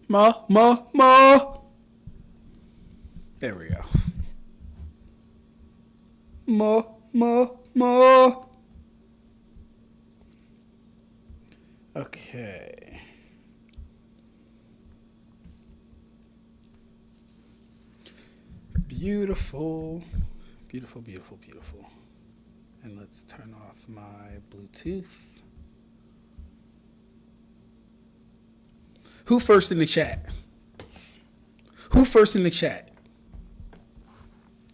Ma. There we go. Ma. Okay. Beautiful. And let's turn off my Bluetooth. Who first in the chat?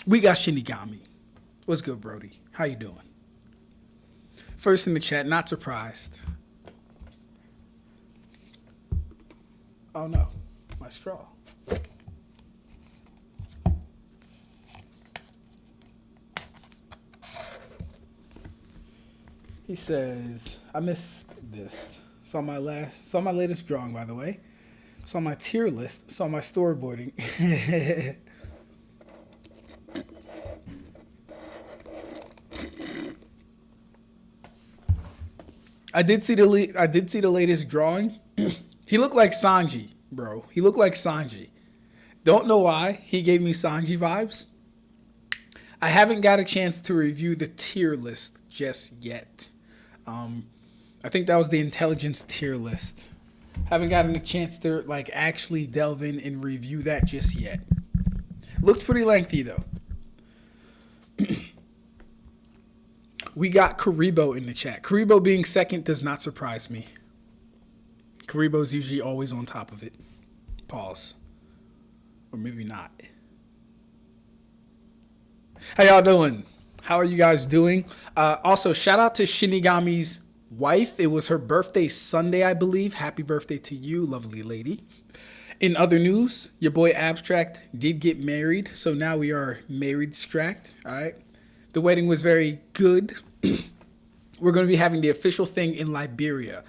We got Shinigami. What's good, Brody? How you doing? First in the chat, not surprised. Oh no, my straw. He says, I missed this. Saw my latest drawing, by the way. Saw my tier list. Saw my storyboarding. I did see the latest drawing. He looked like Sanji, bro. He looked like Sanji. Don't know why. He gave me Sanji vibes. I haven't got a chance to review the tier list just yet. I think that was the intelligence tier list. Haven't gotten a chance to like actually delve in and review that just yet. Looked pretty lengthy though. We got Kuribo in the chat. Kuribo being second does not surprise me. Kuribo's usually always on top of it. Pause. Or maybe not. How y'all doing? How are you guys doing? Also, shout out to Shinigami's wife. It was her birthday Sunday, I believe. Happy birthday to you, lovely lady. In other news, your boy Ab-stract did get married. So now we are married-stract. All right. The wedding was very good. We're going to be having the official thing in Liberia.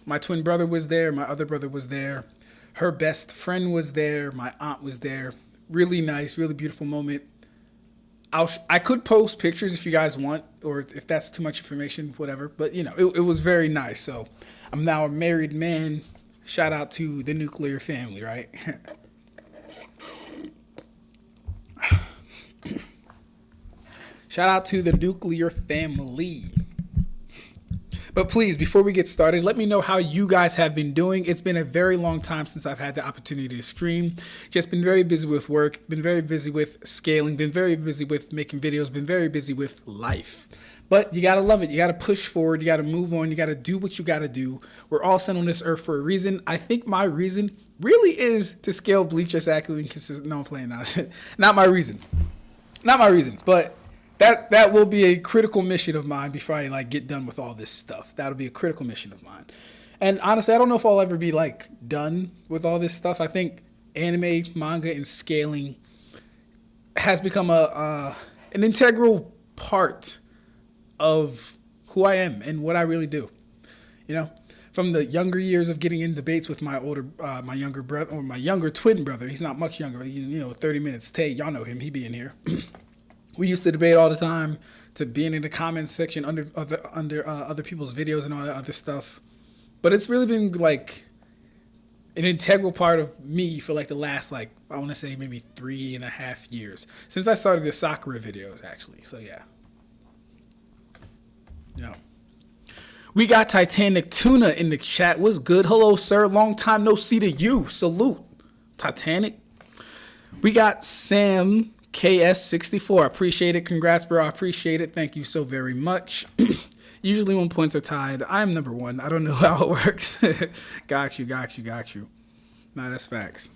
My twin brother was there. My other brother was there. Her best friend was there. My aunt was there. Really nice, really beautiful moment. I could post pictures if you guys want, or if that's too much information, whatever. But, you know, it was very nice. So I'm now a married man. Shout out to the nuclear family, right? Shout out to the nuclear family. But please, before we get started, let me know how you guys have been doing. It's been a very long time since I've had the opportunity to stream. Just been very busy with work, been very busy with scaling, been very busy with making videos, been very busy with life. But you gotta love it. You gotta push forward. You gotta move on. You gotta do what you gotta do. We're all sent on this earth for a reason. I think my reason really is to scale Bleach as accurately and consistent. No, I'm playing now. Not my reason. Not my reason, but that will be a critical mission of mine before I like get done with all this stuff. That'll be a critical mission of mine. And honestly, I don't know if I'll ever be like done with all this stuff. I think anime, manga, and scaling has become an integral part of who I am and what I really do. You know, from the younger years of getting in debates with my younger brother or my younger twin brother. He's not much younger. 30 minutes. Tay, y'all know him. He be in here. We used to debate all the time, to being in the comments section under other people's videos and all that other stuff. But it's really been like an integral part of me for like the last, like, I want to say maybe 3.5 years since I started the Sakura videos, actually. So yeah. We got Titanic Tuna in the chat. What's good? Hello, sir. Long time no see to you. Salute. Titanic. We got Sam KS64. Appreciate it. Congrats, bro. I appreciate it. Thank you so very much. Usually when points are tied, I'm number one. I don't know how it works. Got you. Nah, that's facts.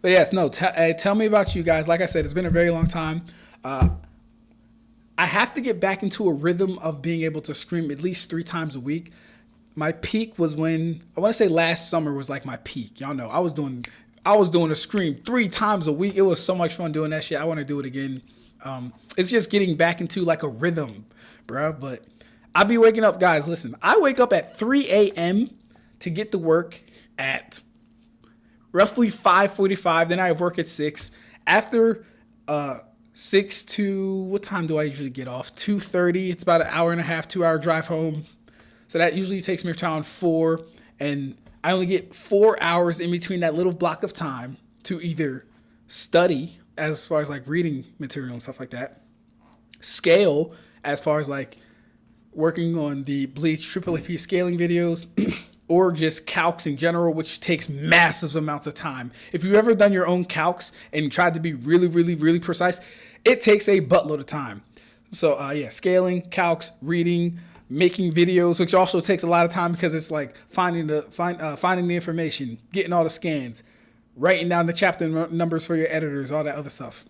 But yes, no, tell me about you guys. Like I said, it's been a very long time. I have to get back into a rhythm of being able to stream at least 3 times a week. My peak was when, I want to say last summer was like my peak. Y'all know, I was doing a stream 3 times a week. It was so much fun doing that shit. I want to do it again. It's just getting back into like a rhythm, bro. But I'll be waking up, guys. Listen, I wake up at 3 a.m. to get to work at roughly 5:45. Then I have work at 6. After 6 to, what time do I usually get off? 2:30. It's about an hour and a half, 2-hour drive home. So that usually takes me around 4. And I only get 4 hours in between that little block of time to either study as far as like reading material and stuff like that, scale as far as like working on the Bleach Triple AP scaling videos, or just calcs in general, which takes massive amounts of time. If you've ever done your own calcs and tried to be really, really, really precise, it takes a buttload of time. So yeah, scaling, calcs, reading, making videos, which also takes a lot of time because it's like finding the information, getting all the scans, writing down the chapter numbers for your editors, all that other stuff.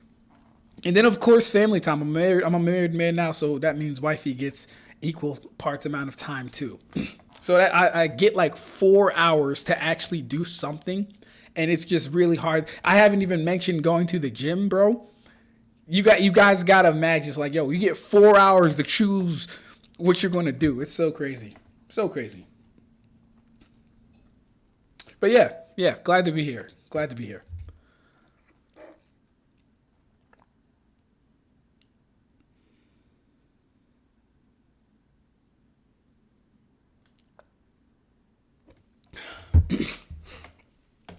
And then of course, family time. I'm a married man now, so that means wifey gets equal parts amount of time too. So that I get like 4 hours to actually do something, and it's just really hard. I haven't even mentioned going to the gym, bro. You guys gotta imagine, it's like, yo, you get 4 hours to choose what you're gonna do. It's so crazy. So crazy. But yeah, glad to be here. Glad to be here.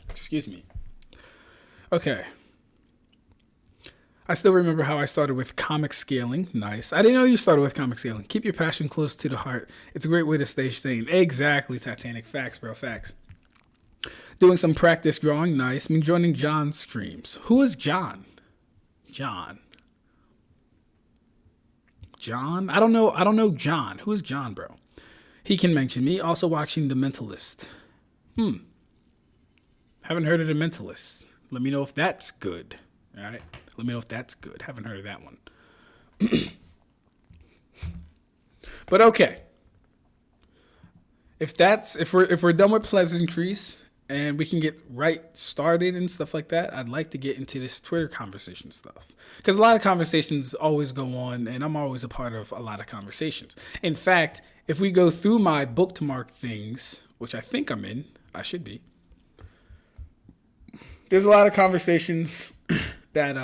Excuse me. Okay. I still remember how I started with comic scaling. Nice. I didn't know you started with comic scaling. Keep your passion close to the heart. It's a great way to stay sane. Exactly, Titanic. Facts, bro. Facts. Doing some practice drawing. Nice. I'm joining John's streams. Who is John? John. I don't know John. Who is John, bro? He can mention me. Also watching The Mentalist. Haven't heard of The Mentalist. Let me know if that's good. All right. Let me know if that's good. Haven't heard of that one. But okay. If we're done with pleasantries and we can get right started and stuff like that, I'd like to get into this Twitter conversation stuff. Because a lot of conversations always go on, and I'm always a part of a lot of conversations. In fact, if we go through my bookmark things, which I think I'm in, I should be, there's a lot of conversations that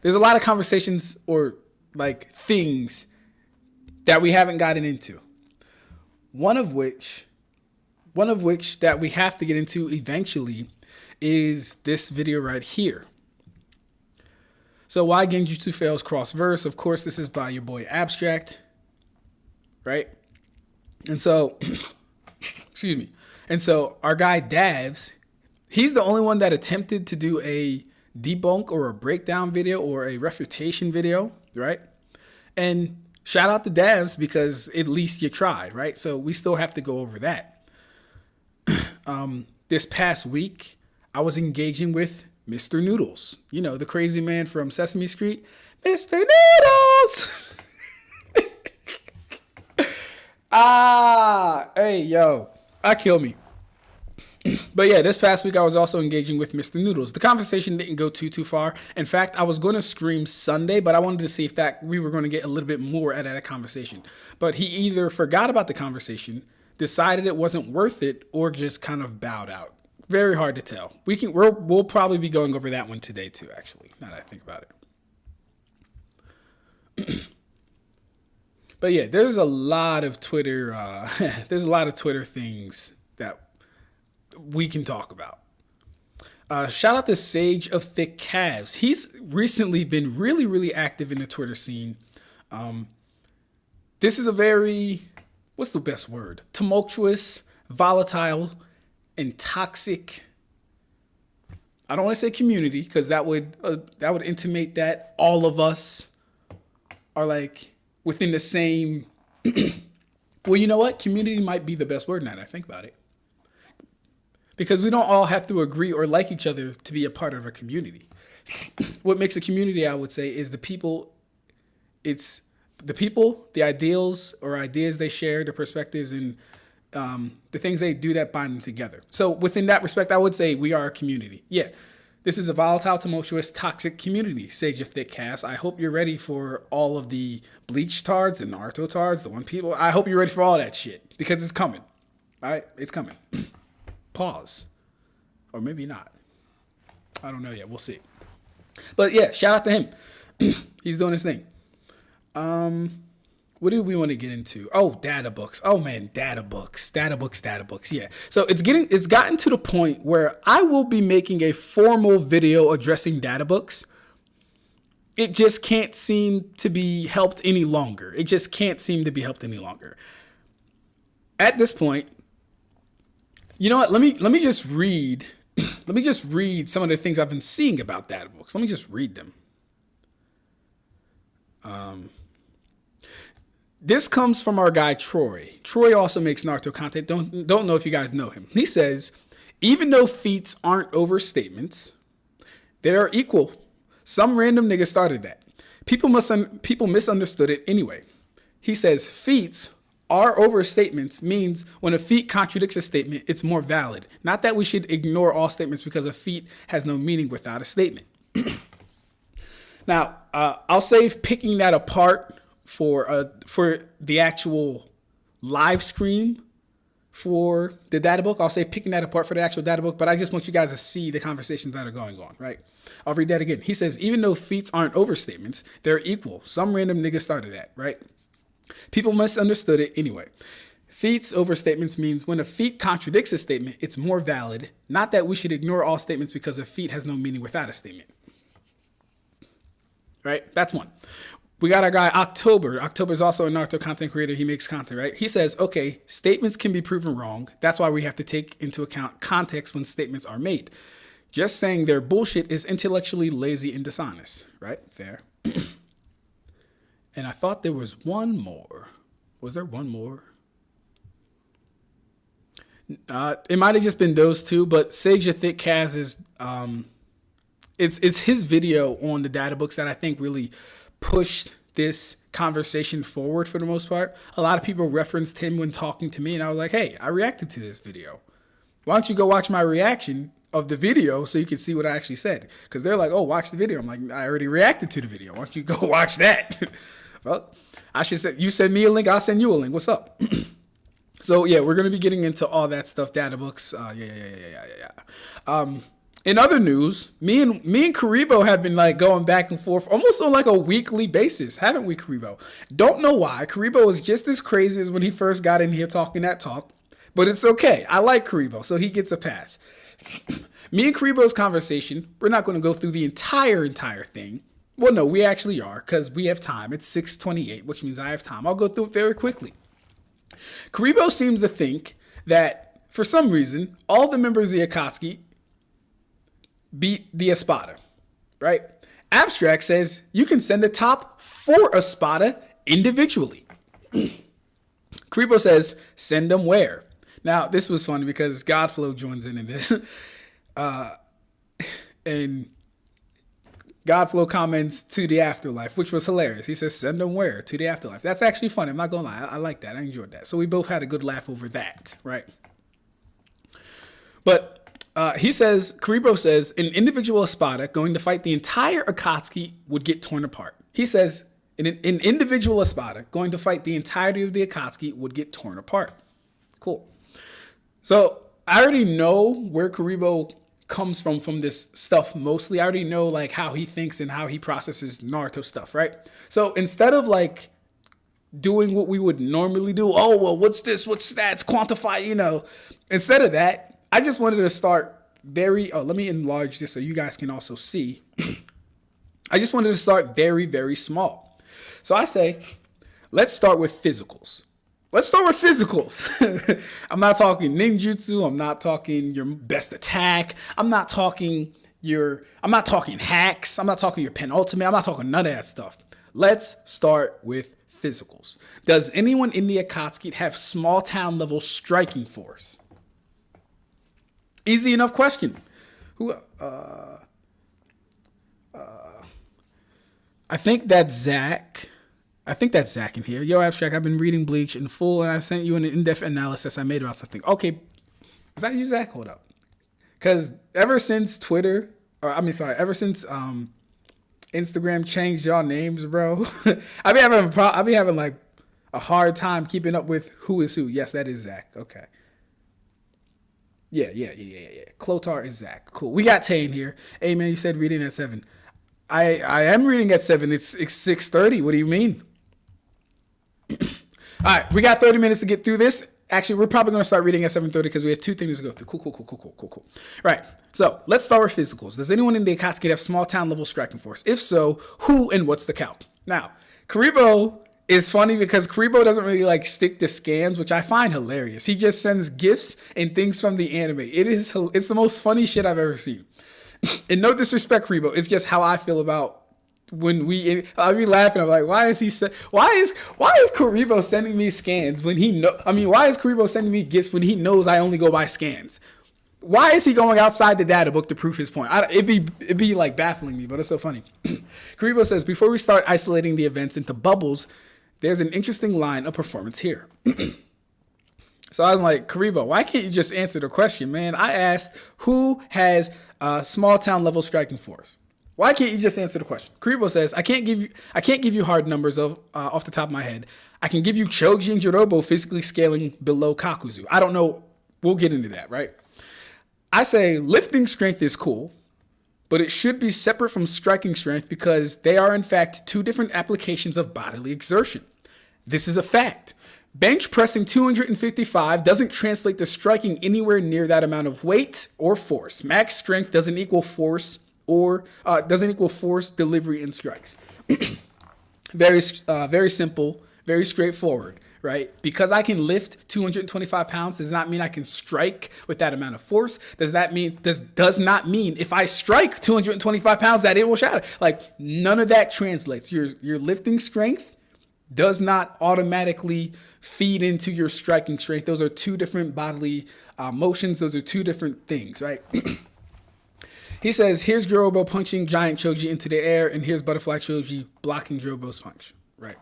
there's a lot of conversations or like things that we haven't gotten into. One of which that we have to get into eventually is this video right here. So why Genjutsu fails cross verse? Of course, this is by your boy Ab-stract, right? And so, excuse me. And so our guy Davs, he's the only one that attempted to do a debunk or a breakdown video or a refutation video, right? And shout out to Davs because at least you tried, right? So we still have to go over that. This past week, I was engaging with Mr. Noodles. You know, the crazy man from Sesame Street. Mr. Noodles! Hey, yo. Kill me. But yeah, this past week I was also engaging with Mr. Noodles. The conversation didn't go too far. In fact, I was going to stream Sunday, but I wanted to see if we were going to get a little bit more out of that conversation. But he either forgot about the conversation, decided it wasn't worth it, or just kind of bowed out. Very hard to tell. We'll probably be going over that one today too, actually, now that I think about it. But yeah, there's a lot of Twitter things that we can talk about. Shout out to Sage of Thick Calves. He's recently been really, really active in the Twitter scene. This is a very, what's the best word? Tumultuous, volatile, and toxic. I don't want to say community because that would intimate that all of us are like within the same. Well, you know what? Community might be the best word now that I think about it. Because we don't all have to agree or like each other to be a part of a community. What makes a community, I would say, is the people. It's the people, the ideals or ideas they share, the perspectives, and the things they do that bind them together. So within that respect, I would say we are a community. Yeah, this is a volatile, tumultuous, toxic community, Sage of Thick Calves. I hope you're ready for all of the Bleach tards and Naruto tards, the One People. I hope you're ready for all that shit because it's coming. All right, it's coming. Pause. Or maybe not. I don't know yet. We'll see. But yeah, shout out to him. He's doing his thing. What what do we want to get into? Oh, data books. Oh man, data books. Yeah. So it's gotten to the point where I will be making a formal video addressing data books. It just can't seem to be helped any longer. At this point, you know what? Let me just read. Let me just read some of the things I've been seeing about data books. Let me just read them. This comes from our guy Troy. Troy also makes Naruto content. Don't know if you guys know him. He says, even though feats aren't overstatements, they are equal. Some random nigga started that. People misunderstood it anyway. He says feats are overstatements means when a feat contradicts a statement, it's more valid. Not that we should ignore all statements because a feat has no meaning without a statement. Now, I'll save picking that apart for the actual live stream for the data book. I'll say picking that apart for the actual data book, but I just want you guys to see the conversations that are going on, right? I'll read that again. He says, even though feats aren't overstatements, they're equal. Some random nigga started that, right? People misunderstood it anyway. Feats overstatements means when a feat contradicts a statement, it's more valid. Not that we should ignore all statements because a feat has no meaning without a statement. Right? That's one. We got our guy October. October is also a Naruto content creator. He makes content, right? He says, okay, statements can be proven wrong. That's why we have to take into account context when statements are made. Just saying they're bullshit is intellectually lazy and dishonest, right? Fair. And I thought there was one more. Was there one more? It might have just been those two, but Sage Thick Kaz is it's his video on the data books that I think really pushed this conversation forward for the most part. A lot of people referenced him when talking to me, and I was like, hey, I reacted to this video. Why don't you go watch my reaction of the video so you can see what I actually said? Because they're like, oh, watch the video. I'm like, I already reacted to the video. Why don't you go watch that? Well, I should say, you send me a link, I'll send you a link. What's up? So yeah, we're going to be getting into all that stuff, data books. In other news, me and Kuribo have been like going back and forth almost on like a weekly basis, haven't we, Kuribo? Don't know why. Kuribo is just as crazy as when he first got in here talking that talk, but it's okay. I like Kuribo, so he gets a pass. Me and Kuribo's conversation, we're not going to go through the entire thing. Well, no, we actually are, because we have time. It's 6:28, which means I have time. I'll go through it very quickly. Kuribo seems to think that, for some reason, all the members of the Akatsuki beat the Espada, right? Ab-stract says you can send the top 4 Espada individually. Kuribo says, send them where? Now, this was funny because Godflow joins in this. And Godflow comments to the afterlife, which was hilarious. He says, send them where? To the afterlife. That's actually funny. I'm not going to lie. I like that. I enjoyed that. So we both had a good laugh over that, right? But Kuribo says, an individual Espada going to fight the entire Akatsuki would get torn apart. He says, an individual Espada going to fight the entirety of the Akatsuki would get torn apart. Cool. So I already know where Kuribo comes from this stuff mostly. I already know like how he thinks and how he processes Naruto stuff, right? So instead of like doing what we would normally do, oh, well, what's this? What's stats? Quantify, Instead of that, I just wanted to start let me enlarge this so you guys can also see. I just wanted to start very, very small. So I say, let's start with physicals. I'm not talking ninjutsu. I'm not talking your best attack. I'm not talking hacks. I'm not talking your penultimate. I'm not talking none of that stuff. Let's start with physicals. Does anyone in the Akatsuki have small town level striking force? Easy enough question. I think that's Zach. In here. Yo, Ab-stract, I've been reading Bleach in full, and I sent you an in-depth analysis I made about something. Okay, is that you, Zach? Hold up. Because ever since Instagram changed y'all names, bro, I be having like a hard time keeping up with who is who. Yes, that is Zach. Okay. Yeah. Clotar is Zach. Cool. We got Tay in here. Hey, man, you said reading at 7. I am reading at 7. It's 6:30. What do you mean? All right, we got 30 minutes to get through this. Actually, we're probably going to start reading at 7:30 because we have 2 things to go through. Cool. Right, so let's start with physicals. Does anyone in the Akatsuki have small town level striking force? If so, who and what's the count? Now, Kuribo is funny because Kuribo doesn't really like stick to scans, which I find hilarious. He just sends gifs and things from the anime. It's the most funny shit I've ever seen. And no disrespect, Kuribo, it's just how I feel about when I'll be laughing. I'm like, why is Kuribo sending me scans when why is Kuribo sending me gifts when he knows I only go by scans? Why is he going outside the data book to prove his point? It'd be like baffling me, but it's so funny. Kuribo says, before we start isolating the events into bubbles, there's an interesting line of performance here. So I'm like, Kuribo, why can't you just answer the question, man? I asked who has a small town level striking force. Why can't you just answer the question? Kuribo says, I can't give you hard numbers off the top of my head. I can give you Choji and Jirobo physically scaling below Kakuzu. I don't know. We'll get into that, right? I say lifting strength is cool, but it should be separate from striking strength because they are in fact 2 different applications of bodily exertion. This is a fact. Bench pressing 255 doesn't translate to striking anywhere near that amount of weight or force. Max strength doesn't equal force delivery and strikes. Very simple, very straightforward, right? Because I can lift 225 pounds does not mean I can strike with that amount of force. Does not mean if I strike 225 pounds that it will shatter. Like none of that translates. Your lifting strength does not automatically feed into your striking strength. Those are 2 different bodily motions. Those are 2 different things, right? He says, here's Jirobo punching giant Choji into the air, and here's butterfly Choji blocking Jirobo's punch. Right.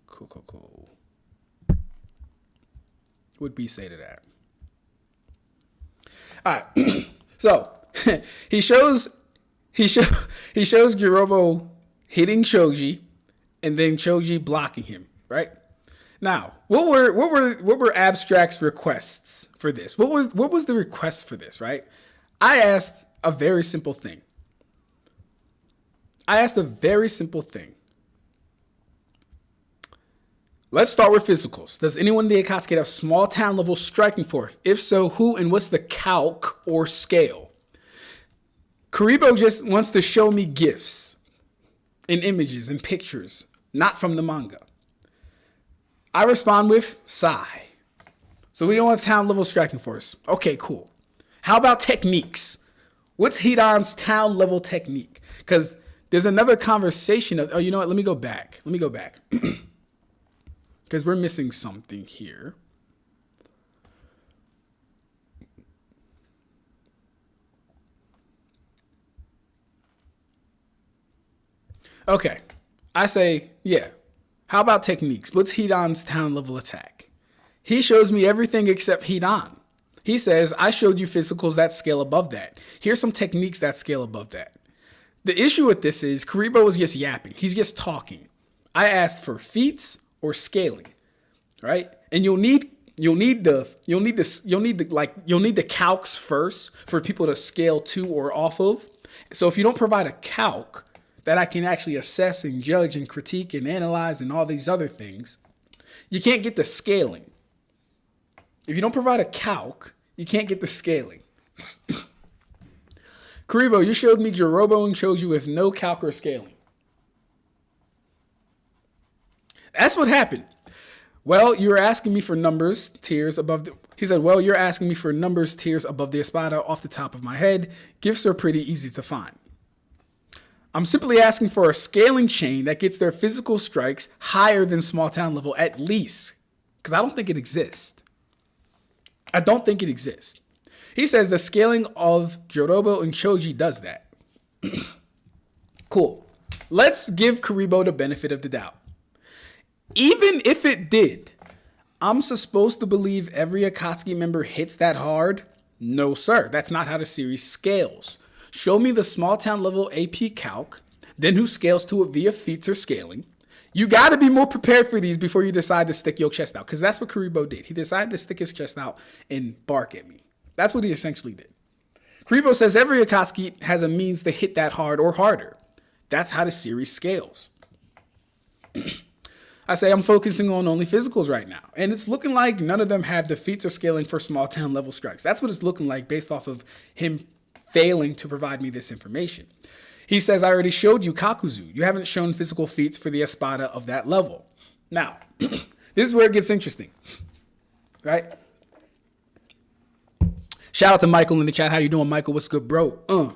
Cool. Would B say to that? All right. So he shows Jirobo hitting Choji, and then Choji blocking him. Right. Now, what were Ab-stract's requests for this? What was the request for this? Right. I asked a very simple thing. Let's start with physicals. Does anyone in the Akatsuki have small town level striking force? If so, who and what's the calc or scale? Kuribo just wants to show me gifs and images and pictures, not from the manga. I respond with sigh. So we don't have town level striking force. Okay, cool. How about techniques? What's Hidan's town level technique? Because there's another conversation of, you know what? Let me go back. Because we're missing something here. Okay. I say, yeah. How about techniques? What's Hidan's town level attack? He shows me everything except Hidan. He says, I showed you physicals that scale above that. Here's some techniques that scale above that. The issue with this is Kuribo is just yapping. He's just talking. I asked for feats or scaling, right? And you'll need the calcs first for people to scale to or off of. So if you don't provide a calc that I can actually assess and judge and critique and analyze and all these other things, you can't get the scaling. If you don't provide a calc, you can't get the scaling. Kuribo, you showed me Jirobo and Choji with no calc or scaling. That's what happened. Well, you're asking me for numbers, tiers above the... He said, well, you're asking me for numbers, tiers above the espada off the top of my head. Gifts are pretty easy to find. I'm simply asking for a scaling chain that gets their physical strikes higher than small town level at least. Because I don't think it exists. He says the scaling of Jirobo and Choji does that. Cool. Let's give Kuribo the benefit of the doubt. Even if it did, I'm supposed to believe every Akatsuki member hits that hard? No, sir. That's not how the series scales. Show me the small town level AP calc, then who scales to it via feats or scaling. You got to be more prepared for these before you decide to stick your chest out, because that's what Kuribo did. He decided to stick his chest out and bark at me. That's what he essentially did. Kuribo says every Akatsuki has a means to hit that hard or harder. That's how the series scales. All I say I'm focusing on only physicals right now. And it's looking like none of them have the feats or scaling for small town level strikes. That's what it's looking like based off of him failing to provide me this information. He says, I already showed you Kakuzu. You haven't shown physical feats for the Espada of that level. Now, this is where it gets interesting, right? Shout out to Michael in the chat. How you doing, Michael? What's good, bro?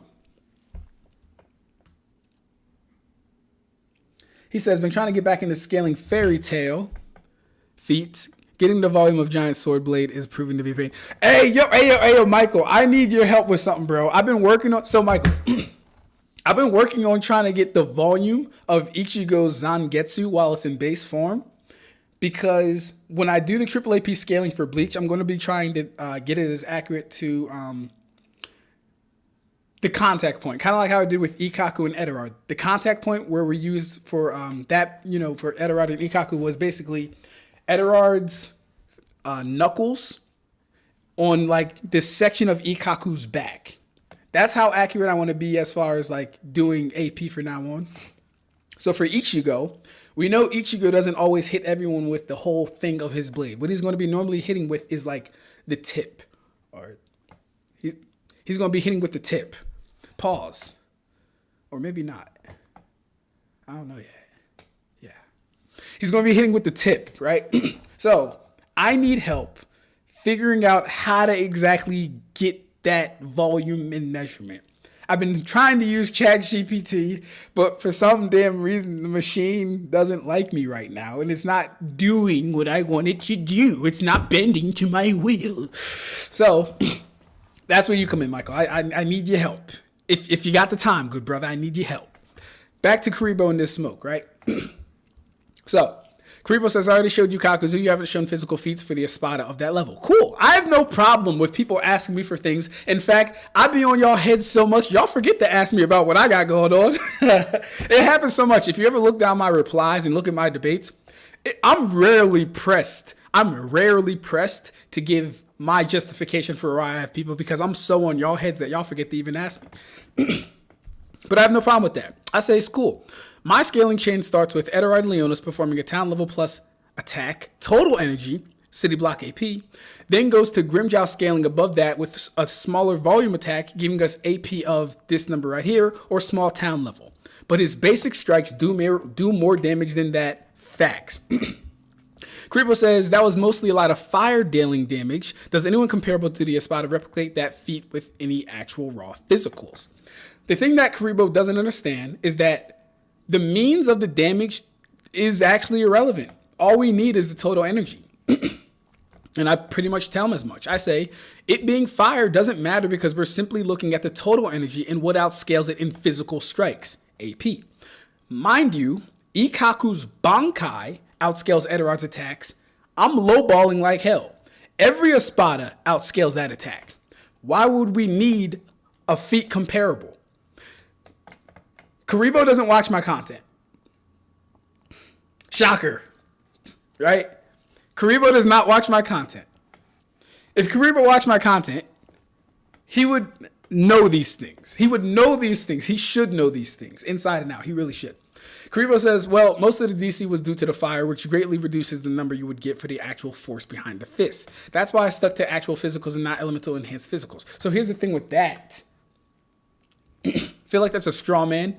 He says, been trying to get back into scaling fairy tale feats. Getting the volume of giant sword blade is proving to be a pain. Hey, Michael, I need your help with something, bro. I've been working on, I've been working on trying to get the volume of Ichigo's Zangetsu while it's in base form. Because when I do the triple AP scaling for Bleach, I'm going to be trying to get it as accurate to the contact point, kind of like how I did with Ikkaku and Eterard. The contact point where we used for that, for Eterard and Ikkaku was basically Eterard's knuckles on like this section of Ikkaku's back. That's how accurate I want to be as far as like doing AP for now on. So for Ichigo, we know Ichigo doesn't always hit everyone with the whole thing of his blade. What he's going to be normally hitting with is like the tip, or he's going to be hitting with the tip. Pause. Or maybe not. I don't know yet. Yeah. He's going to be hitting with the tip, right? So I need help figuring out how to exactly get that volume and measurement. I've been trying to use ChatGPT, but for some damn reason, the machine doesn't like me right now, and it's not doing what I want it to do. It's not bending to my will. So that's where you come in, Michael. I need your help. If you got the time, good brother, I need your help. Back to Kuribo and this smoke, right? So Kuribo says, I already showed you Kakuzu. You haven't shown physical feats for the Espada of that level. Cool. I have no problem with people asking me for things. In fact, I be on y'all heads so much, y'all forget to ask me about what I got going on. It happens so much. If you ever look down my replies and look at my debates, I'm rarely pressed. To give my justification for why I have people because I'm so on y'all heads that y'all forget to even ask me. But I have no problem with that. I say it's cool. My scaling chain starts with Eterard and Leonis performing a town level plus attack, total energy, city block AP, then goes to Grimjow scaling above that with a smaller volume attack, giving us AP of this number right here, or small town level. But his basic strikes do more damage than that. Facts. Kuribo says that was mostly a lot of fire dealing damage. Does anyone comparable to the Espada replicate that feat with any actual raw physicals? The thing that Kuribo doesn't understand is that the means of the damage is actually irrelevant. All we need is the total energy. And I pretty much tell him as much. I say, it being fire doesn't matter because we're simply looking at the total energy and what outscales it in physical strikes, AP. Mind you, Ikkaku's Bankai outscales Eterard's attacks. I'm lowballing like hell. Every Espada outscales that attack. Why would we need a feat comparable? Kuribo doesn't watch my content. Shocker. Right? Kuribo does not watch my content. If Kuribo watched my content, he would know these things. He would know these things. He should know these things inside and out. He really should. Kuribo says, well, most of the DC was due to the fire, which greatly reduces the number you would get for the actual force behind the fist. That's why I stuck to actual physicals and not elemental enhanced physicals. So here's the thing with that. I feel like that's a straw man,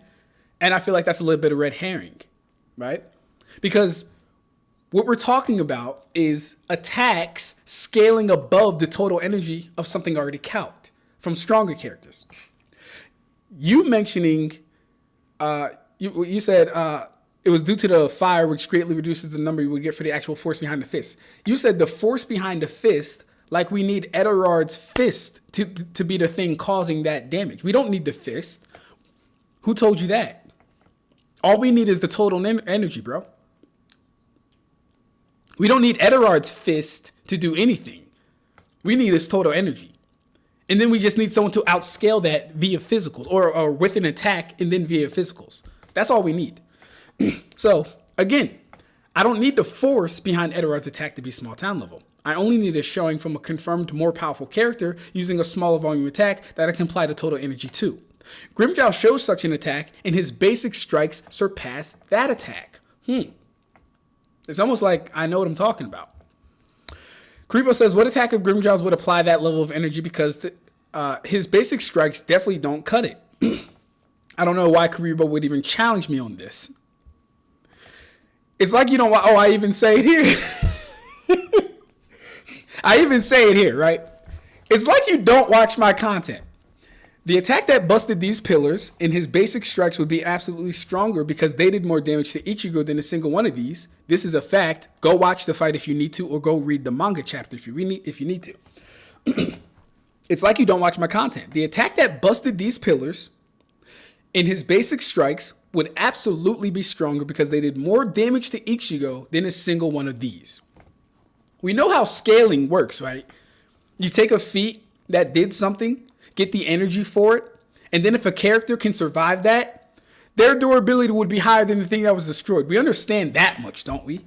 and I feel like that's a little bit of red herring, right? Because what we're talking about is attacks scaling above the total energy of something already calced from stronger characters. You mentioning... You said it was due to the fire, which greatly reduces the number you would get for the actual force behind the fist. You said the force behind the fist, like we need Eterard's fist to be the thing causing that damage. We don't need the fist. Who told you that? All we need is the total energy, bro. We don't need Eterard's fist to do anything. We need his total energy. And then we just need someone to outscale that via physicals or with an attack and then via physicals. That's all we need. So, again, I don't need the force behind Eterard's attack to be small town level. I only need a showing from a confirmed more powerful character using a smaller volume attack that I can apply the total energy to. Grimjow shows such an attack, and his basic strikes surpass that attack. It's almost like I know what I'm talking about. Kuribo says, what attack of Grimjow's would apply that level of energy because his basic strikes definitely don't cut it. I don't know why Kuribo would even challenge me on this. It's like you don't want, I even say it here. I even say it here, right? It's like you don't watch my content. The attack that busted these pillars in his basic strikes would be absolutely stronger because they did more damage to Ichigo than a single one of these. This is a fact. Go watch the fight if you need to, or go read the manga chapter if you need to. It's like you don't watch my content. The attack that busted these pillars in his basic strikes would absolutely be stronger because they did more damage to Ichigo than a single one of these. We know how scaling works, right? You take a feat that did something, get the energy for it, and then if a character can survive that, their durability would be higher than the thing that was destroyed. We understand that much, don't we?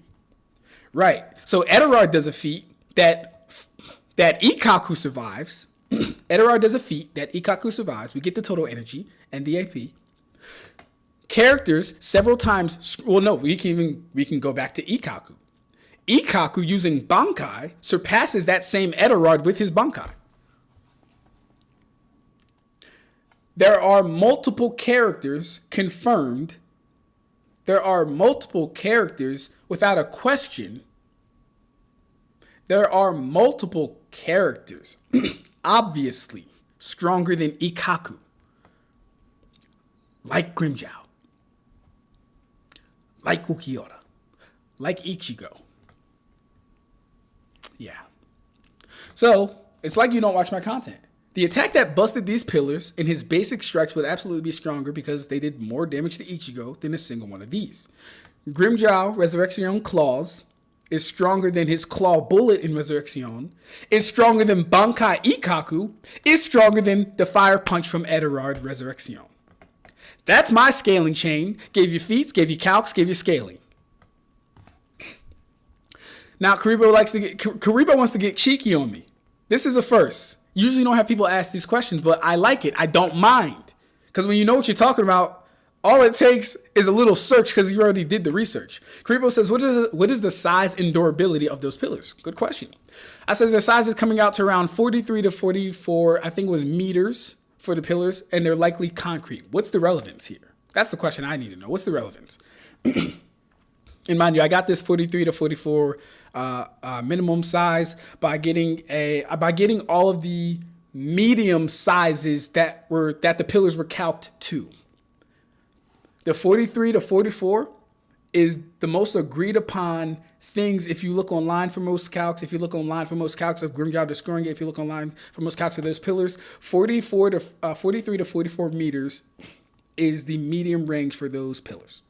Right. So Eterard does a feat that Ikkaku survives. Eterard does a feat that Ikkaku survives. We get the total energy and the AP. Characters several times. Well, no, we can go back to Ikkaku. Ikkaku using Bankai surpasses that same Eterard with his Bankai. There are multiple characters confirmed. There are multiple characters without a question. There are multiple characters obviously stronger than Ikkaku. Like Grimjow. Like Ukiura. Like Ichigo. Yeah. So, it's like you don't watch my content. The attack that busted these pillars in his basic strikes would absolutely be stronger because they did more damage to Ichigo than a single one of these. Grimjow Resurrection Claws is stronger than his Claw Bullet in Resurrection, is stronger than Bankai Ikkaku, is stronger than the Fire Punch from Eterard Resurrection. That's my scaling chain. Gave you feats, gave you calcs, gave you scaling. Now Kuribo wants to get cheeky on me. This is a first. Usually don't have people ask these questions, but I like it. I don't mind. Because when you know what you're talking about, all it takes is a little search because you already did the research. Kuribo says, what is the size and durability of those pillars? Good question. I says the size is coming out to around 43 to 44, I think it was meters for the pillars, and they're likely concrete. What's the relevance here? That's the question I need to know. What's the relevance? And mind you, I got this 43 to 44 minimum size by getting all of the medium sizes that the pillars were calced to. The 43 to 44 is the most agreed upon things if you look online for most calcs. If you look online for most calcs of Grimjow destroying it, if you look online for most calcs of those pillars, 43 to 44 meters is the medium range for those pillars.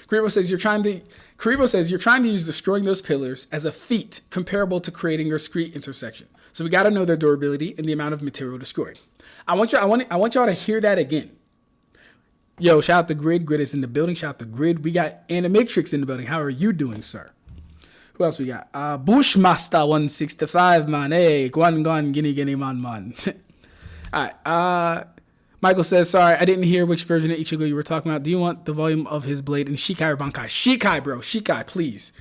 Kuribo says you're trying to use destroying those pillars as a feat comparable to creating your street intersection. So we got to know their durability and the amount of material destroyed. I want y'all to hear that again. Yo, shout out to Grid. Grid is in the building. Shout out to Grid. We got Animatrix in the building. How are you doing, sir? Who else we got? Bushmaster 165 man. Hey, Guan Guinea man. All right. Michael says, sorry, I didn't hear which version of Ichigo you were talking about. Do you want the volume of his blade in Shikai or Bankai? Shikai, bro. Shikai, please.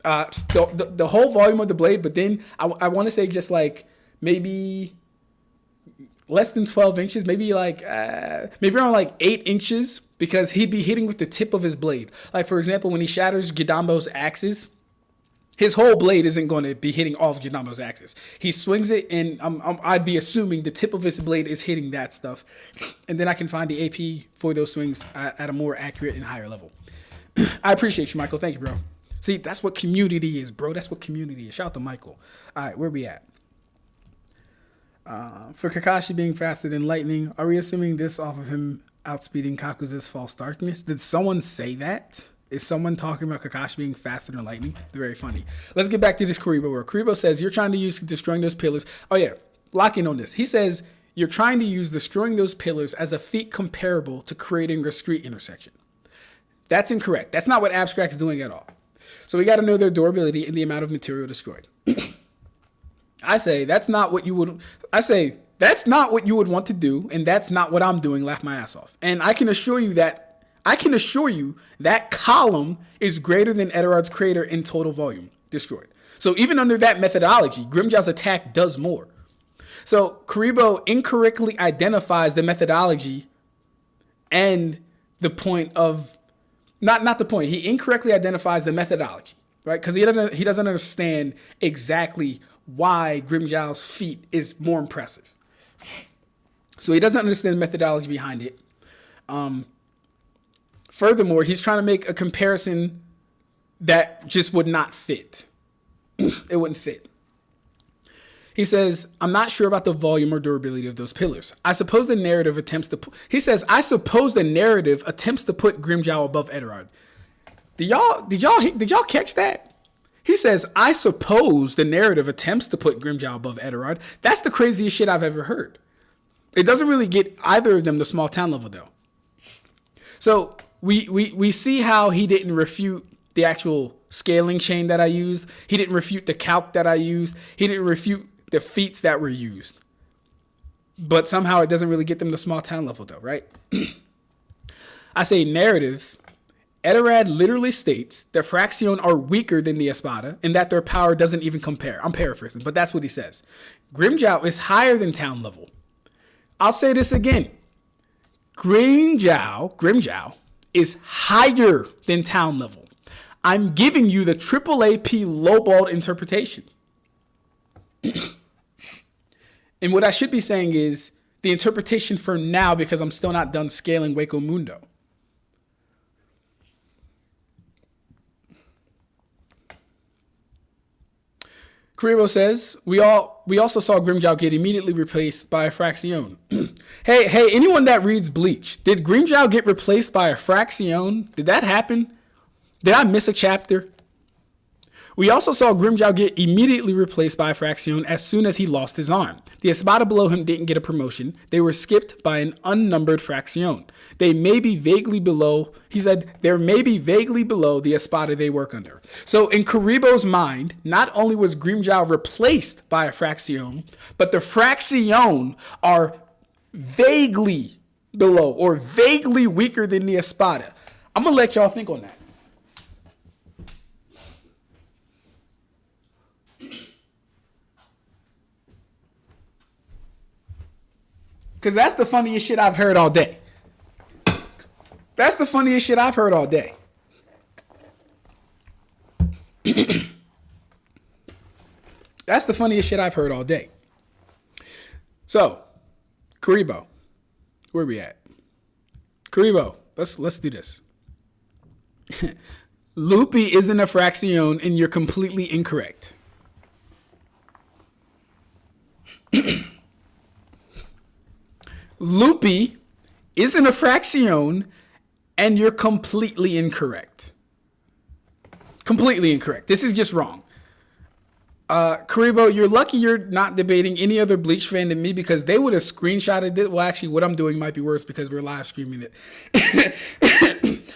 The whole volume of the blade, but then I want to say just like maybe less than 12 inches, maybe around like 8 inches, because he'd be hitting with the tip of his blade. Like, for example, when he shatters Gidambo's axes, his whole blade isn't going to be hitting off Gidambo's axis. He swings it, and I'd be assuming the tip of his blade is hitting that stuff. And then I can find the AP for those swings at a more accurate and higher level. I appreciate you, Michael. Thank you, bro. See, that's what community is, bro. That's what community is. Shout out to Michael. All right, where we at? For Kakashi being faster than lightning, are we assuming this off of him outspeeding Kakuza's false darkness? Did someone say that? Is someone talking about Kakashi being faster than lightning? Very funny. Let's get back to this Kuribo where Kuribo says you're trying to use destroying those pillars. Oh yeah, lock in on this. He says you're trying to use destroying those pillars as a feat comparable to creating a street intersection. That's incorrect. That's not what Ab-stract is doing at all. So we got to know their durability and the amount of material destroyed. I say that's not what you would want to do, and that's not what I'm doing. Laugh my ass off. And I can assure you that I can assure you that column is greater than Eterard's crater in total volume destroyed. So even under that methodology, Grimmjow's attack does more. So Kuribo incorrectly identifies the methodology and the point of, not the point. He incorrectly identifies the methodology, right? Because he doesn't understand exactly why Grimmjow's feat is more impressive. So he doesn't understand the methodology behind it. Furthermore, he's trying to make a comparison that just would not fit. It wouldn't fit. He says, I'm not sure about the volume or durability of those pillars. I suppose the narrative attempts to put Grimmjow above Eterard. Did y'all catch that? He says, I suppose the narrative attempts to put Grimmjow above Eterard. That's the craziest shit I've ever heard. It doesn't really get either of them to small town level though. So we see how he didn't refute the actual scaling chain that I used. He didn't refute the calc that I used. He didn't refute the feats that were used. But somehow it doesn't really get them to small town level though, right? I say narrative. Eterad literally states that Fraxion are weaker than the Espada and that their power doesn't even compare. I'm paraphrasing, but that's what he says. Grimmjow is higher than town level. I'll say this again. Grimmjow is higher than town level. I'm giving you the triple AP lowballed interpretation. And what I should be saying is the interpretation for now, because I'm still not done scaling Hueco Mundo. Kuribo says, we also saw Grimmjow get immediately replaced by a Fraxion. hey, anyone that reads Bleach, did Grimmjow get replaced by a Fraxion? Did that happen? Did I miss a chapter? We also saw Grimmjow get immediately replaced by a Fraxion as soon as he lost his arm. The Espada below him didn't get a promotion. They were skipped by an unnumbered Fraxion. They may be vaguely below, he said, there may be vaguely below the Espada they work under. So in Kuribo's mind, not only was Grimmjow replaced by a Fraxion, but the Fraxion are vaguely below or vaguely weaker than the Espada. I'm going to let y'all think on that. Because that's the funniest shit I've heard all day. That's the funniest shit I've heard all day. That's the funniest shit I've heard all day. So, Kuribo, where we at? Kuribo, let's do this. Lupi isn't a Fraxion and you're completely incorrect. Lupi isn't a Fraxion and you're completely incorrect. Completely incorrect. This is just wrong. Kuribo, you're lucky you're not debating any other Bleach fan than me because they would have screenshotted it. Well, actually, what I'm doing might be worse because we're live streaming it.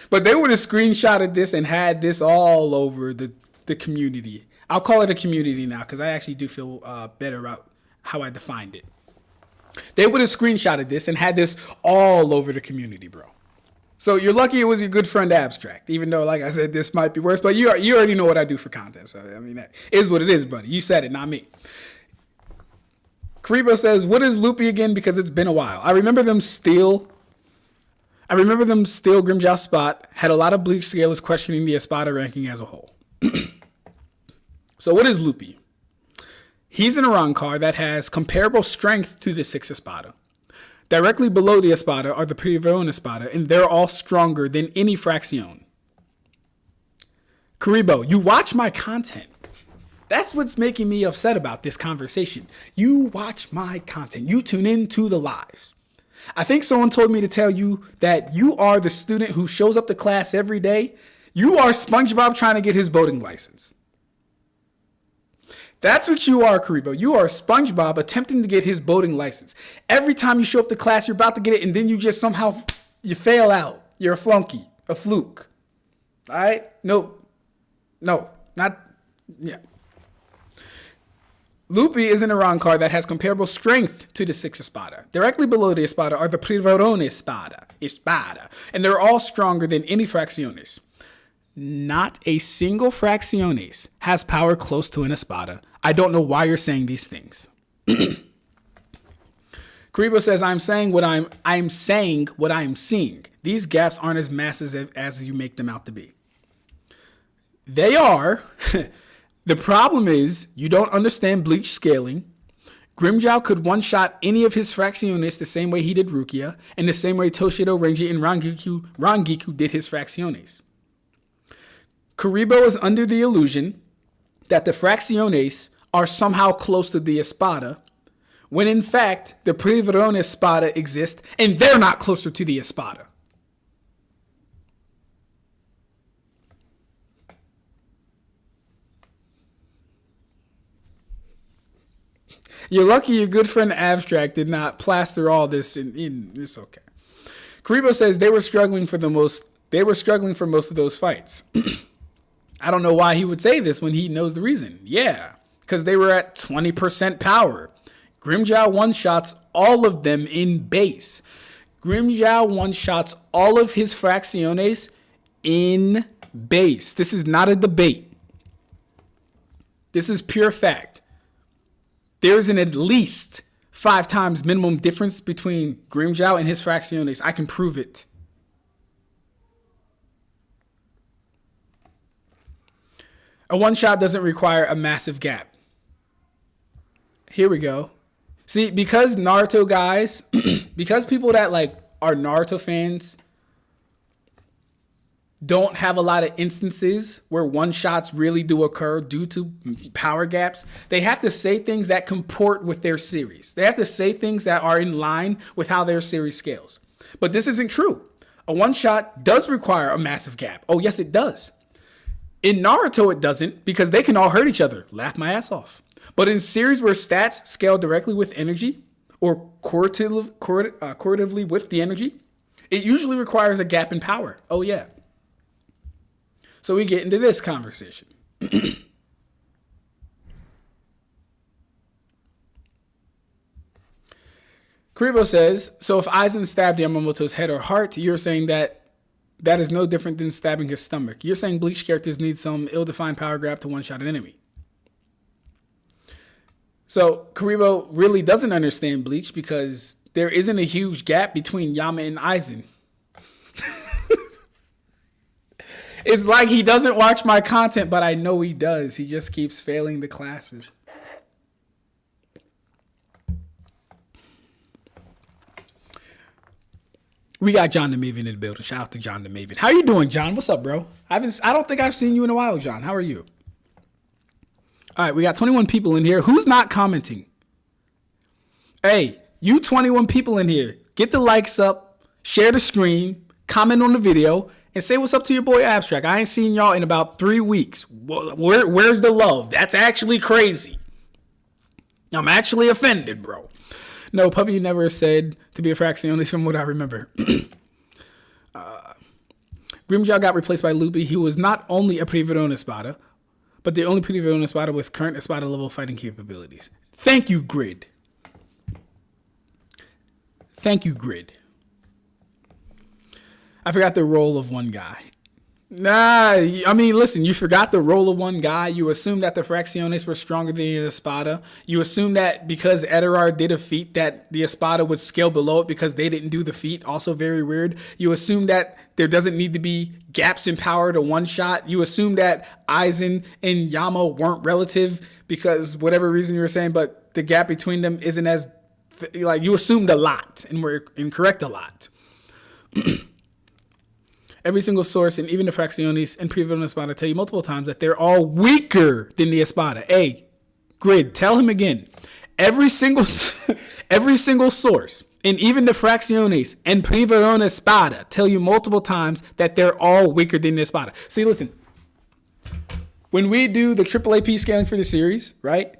But they would have screenshotted this and had this all over the community. I'll call it a community now because I actually do feel better about how I defined it. They would have screenshotted this and had this all over the community, bro. So you're lucky it was your good friend Ab-stract, even though, like I said, this might be worse. But you already know what I do for content. So, I mean, that is what it is, buddy. You said it, not me. Kuribo says, what is Lupi again? Because it's been a while. I remember them steal Grimmjow's spot. Had a lot of Bleach scalers questioning the Espada ranking as a whole. So what is Lupi? He's an Arankar that has comparable strength to the 6 Espada. Directly below the Espada are the Privrone Espada, and they're all stronger than any Fraxion. Kuribo, you watch my content. That's what's making me upset about this conversation. You watch my content. You tune into the lives. I think someone told me to tell you that you are the student who shows up to class every day. You are SpongeBob trying to get his boating license. That's what you are, Kuribo. You are SpongeBob attempting to get his boating license. Every time you show up to class, you're about to get it, and then you just somehow, you fail out. You're a flunky, a fluke. All right? No, not, yeah. Lupi is an Arankar that has comparable strength to the 6 Espada. Directly below the Espada are the Privrone Espada, espada. And they're all stronger than any fracciones. Not a single fracciones has power close to an espada. I don't know why you're saying these things. Kuribo says, I'm saying what I'm seeing. These gaps aren't as massive as you make them out to be. They are. The problem is you don't understand Bleach scaling. Grimmjow could one-shot any of his fracciones the same way he did Rukia, and the same way Toshido, Renji, and Rangiku did his fracciones. Kuribo is under the illusion that the fracciones are somehow close to the espada, when in fact the Privrone espada exist and they're not closer to the espada. You're lucky your good friend Ab-stract did not plaster all this in. It's okay. Kuribo says they were struggling for most of those fights. I don't know why he would say this when he knows the reason. Yeah, because they were at 20% power. Grimmjow one-shots all of them in base. Grimmjow one-shots all of his fracciones in base. This is not a debate. This is pure fact. There's an at least 5 times minimum difference between Grimmjow and his fracciones. I can prove it. A one-shot doesn't require a massive gap. Here we go. See, because Naruto guys, because people that like are Naruto fans don't have a lot of instances where one-shots really do occur due to power gaps, they have to say things that comport with their series. They have to say things that are in line with how their series scales. But this isn't true. A one-shot does require a massive gap. Oh, yes, it does. In Naruto, it doesn't, because they can all hurt each other. Laugh my ass off. But in series where stats scale directly with energy or correlatively with the energy, it usually requires a gap in power. Oh, yeah. So we get into this conversation. Kuribo says, so if Aizen stabbed Yamamoto's head or heart, you're saying that is no different than stabbing his stomach. You're saying Bleach characters need some ill-defined power grab to one-shot an enemy. So Kuribo really doesn't understand Bleach because there isn't a huge gap between Yama and Aizen. It's like he doesn't watch my content, but I know he does. He just keeps failing the classes. We got John the Maven in the building. Shout out to John the Maven. How you doing, John? What's up, bro? I don't think I've seen you in a while, John. How are you? All right, we got 21 people in here. Who's not commenting? Hey, you 21 people in here, get the likes up, share the stream, comment on the video, and say what's up to your boy Ab-stract. I ain't seen y'all in about 3 weeks. Where's the love? That's actually crazy. I'm actually offended, bro. No, Puppy never said to be a fracciones from what I remember. Grimmjow got replaced by Luffy. He was not only a Privrone Espada, but the only Privrone Espada with current Espada level fighting capabilities. Thank you, Grid. Thank you, Grid. I forgot the role of one guy. Listen, you forgot the role of one guy. You assumed that the fracciones were stronger than the Espada. You assumed that because Eterard did a feat that the Espada would scale below it because they didn't do the feat. Also very weird. You assume that there doesn't need to be gaps in power to one shot. You assume that Aizen and Yama weren't relative because whatever reason you were saying, but the gap between them isn't as, like, you assumed a lot and were incorrect a lot. Every single source, and even the fracciones and Privrone Espada, tell you multiple times that they're all weaker than the Espada. Hey, Grid, tell him again. Every single source, and even the fracciones and Privrone Espada tell you multiple times that they're all weaker than the Espada. See, listen. When we do the triple AP scaling for the series, right,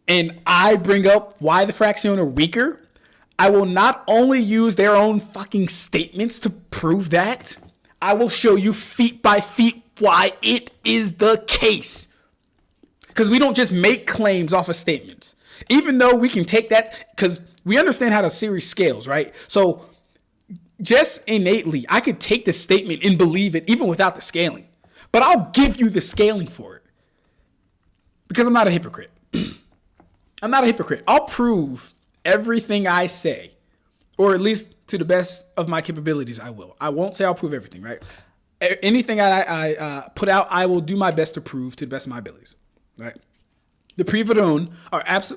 and I bring up why the fraccione are weaker, I will not only use their own fucking statements to prove that, I will show you feet by feet why it is the case. Because we don't just make claims off of statements. Even though we can take that, because we understand how the series scales, right? So just innately, I could take the statement and believe it even without the scaling. But I'll give you the scaling for it. Because I'm not a hypocrite. I'm not a hypocrite. I'll prove everything I say, or at least to the best of my capabilities, I will. I won't say I'll prove everything, right? Anything I put out, I will do my best to prove to the best of my abilities, right? The Privodone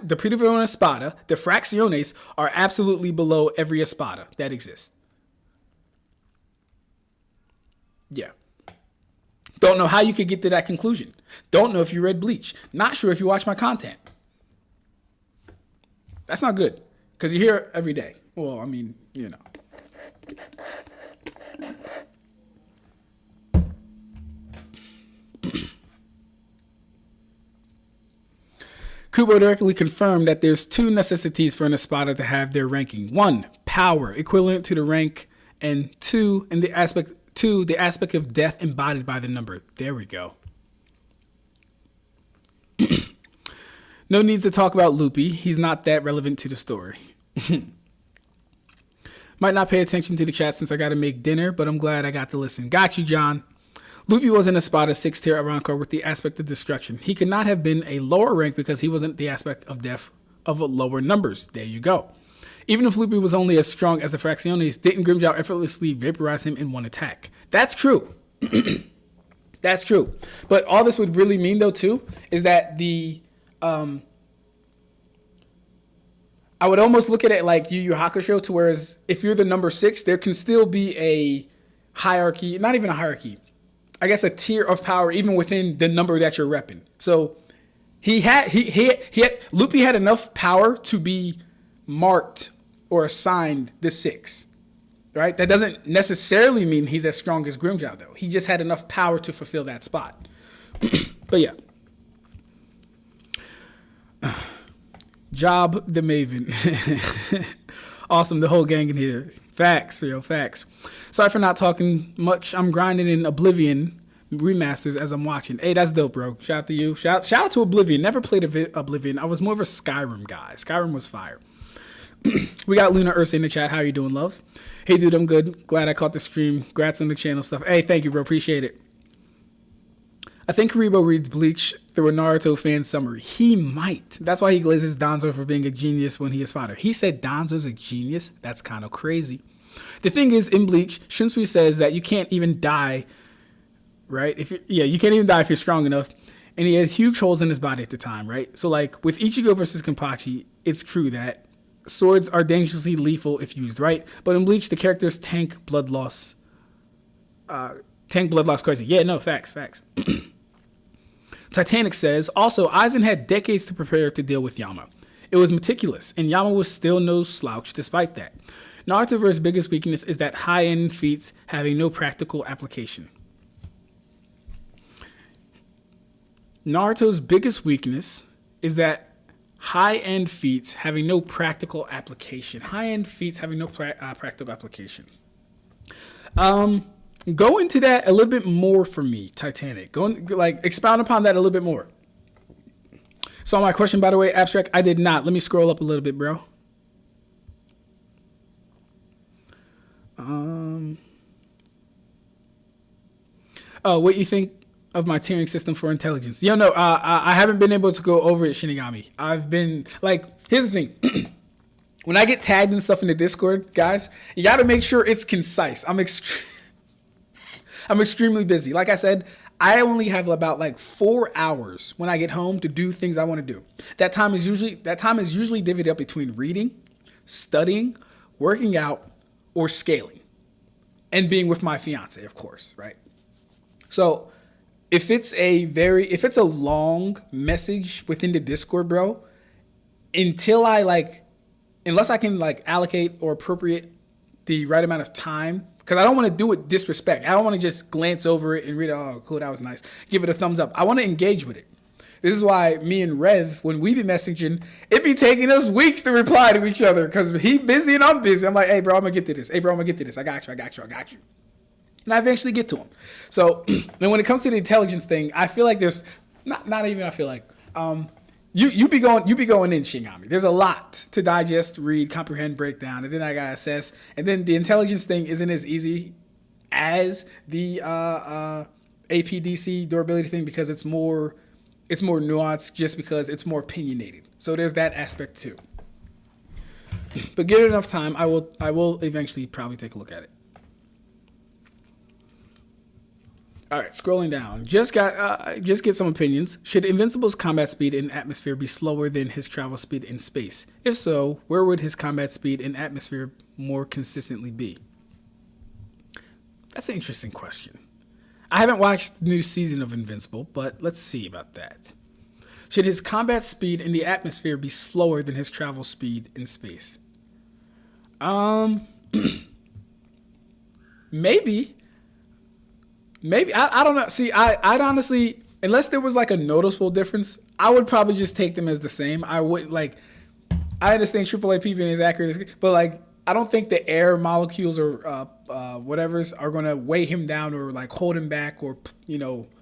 the Privodone Espada, the Fracciones are absolutely below every Espada that exists. Yeah. Don't know how you could get to that conclusion. Don't know if you read Bleach. Not sure if you watch my content. That's not good, because you're here every day. Well, I mean, you know. Kubo directly confirmed that there's two necessities for an Espada to have their ranking. One, power, equivalent to the rank, and two, the aspect of death embodied by the number. There we go. No needs to talk about Loopy. He's not that relevant to the story. Might not pay attention to the chat since I got to make dinner, but I'm glad I got to listen. Got you, John. Loopy was in a spot of 6-tier Arancor with the aspect of destruction. He could not have been a lower rank because he wasn't the aspect of death of lower numbers. There you go. Even if Loopy was only as strong as the Fracciones, didn't Grimmjow effortlessly vaporize him in one attack? That's true. That's true. But all this would really mean, though, too, is that I would almost look at it like Yu Yu Hakusho, to whereas if you're the number 6, there can still be a hierarchy, not even a hierarchy, I guess a tier of power even within the number that you're repping. So Loopy had enough power to be marked or assigned the 6, right? That doesn't necessarily mean he's as strong as Grimmjow, though. He just had enough power to fulfill that spot. But yeah. Job the Maven. Awesome, the whole gang in here. Facts, real facts. Sorry for not talking much. I'm grinding in Oblivion remasters as I'm watching. Hey, that's dope, bro. Shout out to you. Shout out to Oblivion. Never played Oblivion. I was more of a Skyrim guy. Skyrim was fire. We got Luna Ursa in the chat. How you doing, love? Hey, dude, I'm good. Glad I caught the stream. Congrats on the channel stuff. Hey, thank you, bro. Appreciate it. I think Kuribo reads Bleach through a Naruto fan summary. He might. That's why he glazes Danzo for being a genius when he is fodder. He said Danzo's a genius? That's kind of crazy. The thing is, in Bleach, Shunsui says that you can't even die, right? You can't even die if you're strong enough. And he had huge holes in his body at the time, right? So, like, with Ichigo versus Kenpachi, it's true that swords are dangerously lethal if used right. But in Bleach, the characters tank blood loss. Crazy. Yeah, no, facts. Titanic says, also, Aizen had decades to prepare to deal with Yama. It was meticulous, and Yama was still no slouch despite that. Naruto's biggest weakness is that high-end feats having no practical application. Naruto's biggest weakness is that high-end feats having no practical application. High-end feats having no practical application. Go into that a little bit more for me, Titanic. Expound upon that a little bit more. Saw my question, by the way, Ab-stract. I did not. Let me scroll up a little bit, bro. What you think of my tiering system for intelligence? I haven't been able to go over it, Shinigami. I've been, here's the thing. When I get tagged and stuff in the Discord, guys, you got to make sure it's concise. I'm extremely busy. Like I said, I only have about 4 hours when I get home to do things I want to do. That time is usually divvied up between reading, studying, working out, or scaling, and being with my fiance, of course, right? So if it's a long message within the Discord, bro, unless I can allocate or appropriate the right amount of time, because I don't want to do it disrespect. I don't want to just glance over it and read, oh, cool, that was nice. Give it a thumbs up. I want to engage with it. This is why me and Rev, when we be messaging, it be taking us weeks to reply to each other because he busy and I'm busy. I'm like, hey, bro, I'm going to get to this. Hey, bro, I'm going to get to this. I got you. And I eventually get to him. So then when it comes to the intelligence thing, I feel like there's, not even I feel like, You be going in Shinigami. There's a lot to digest, read, comprehend, break down, and then I gotta assess. And then the intelligence thing isn't as easy as the APDC durability thing because it's more nuanced just because it's more opinionated. So there's that aspect too. But give it enough time, I will eventually probably take a look at it. All right, scrolling down. Just get some opinions. Should Invincible's combat speed in atmosphere be slower than his travel speed in space? If so, where would his combat speed in atmosphere more consistently be? That's an interesting question. I haven't watched the new season of Invincible, but let's see about that. Should his combat speed in the atmosphere be slower than his travel speed in space? Maybe. I don't know. See, I'd honestly, unless there was like a noticeable difference, I would probably just take them as the same. I wouldn't like. I understand AAA being as accurate, but like I don't think the air molecules or whatever's are gonna weigh him down or like hold him back or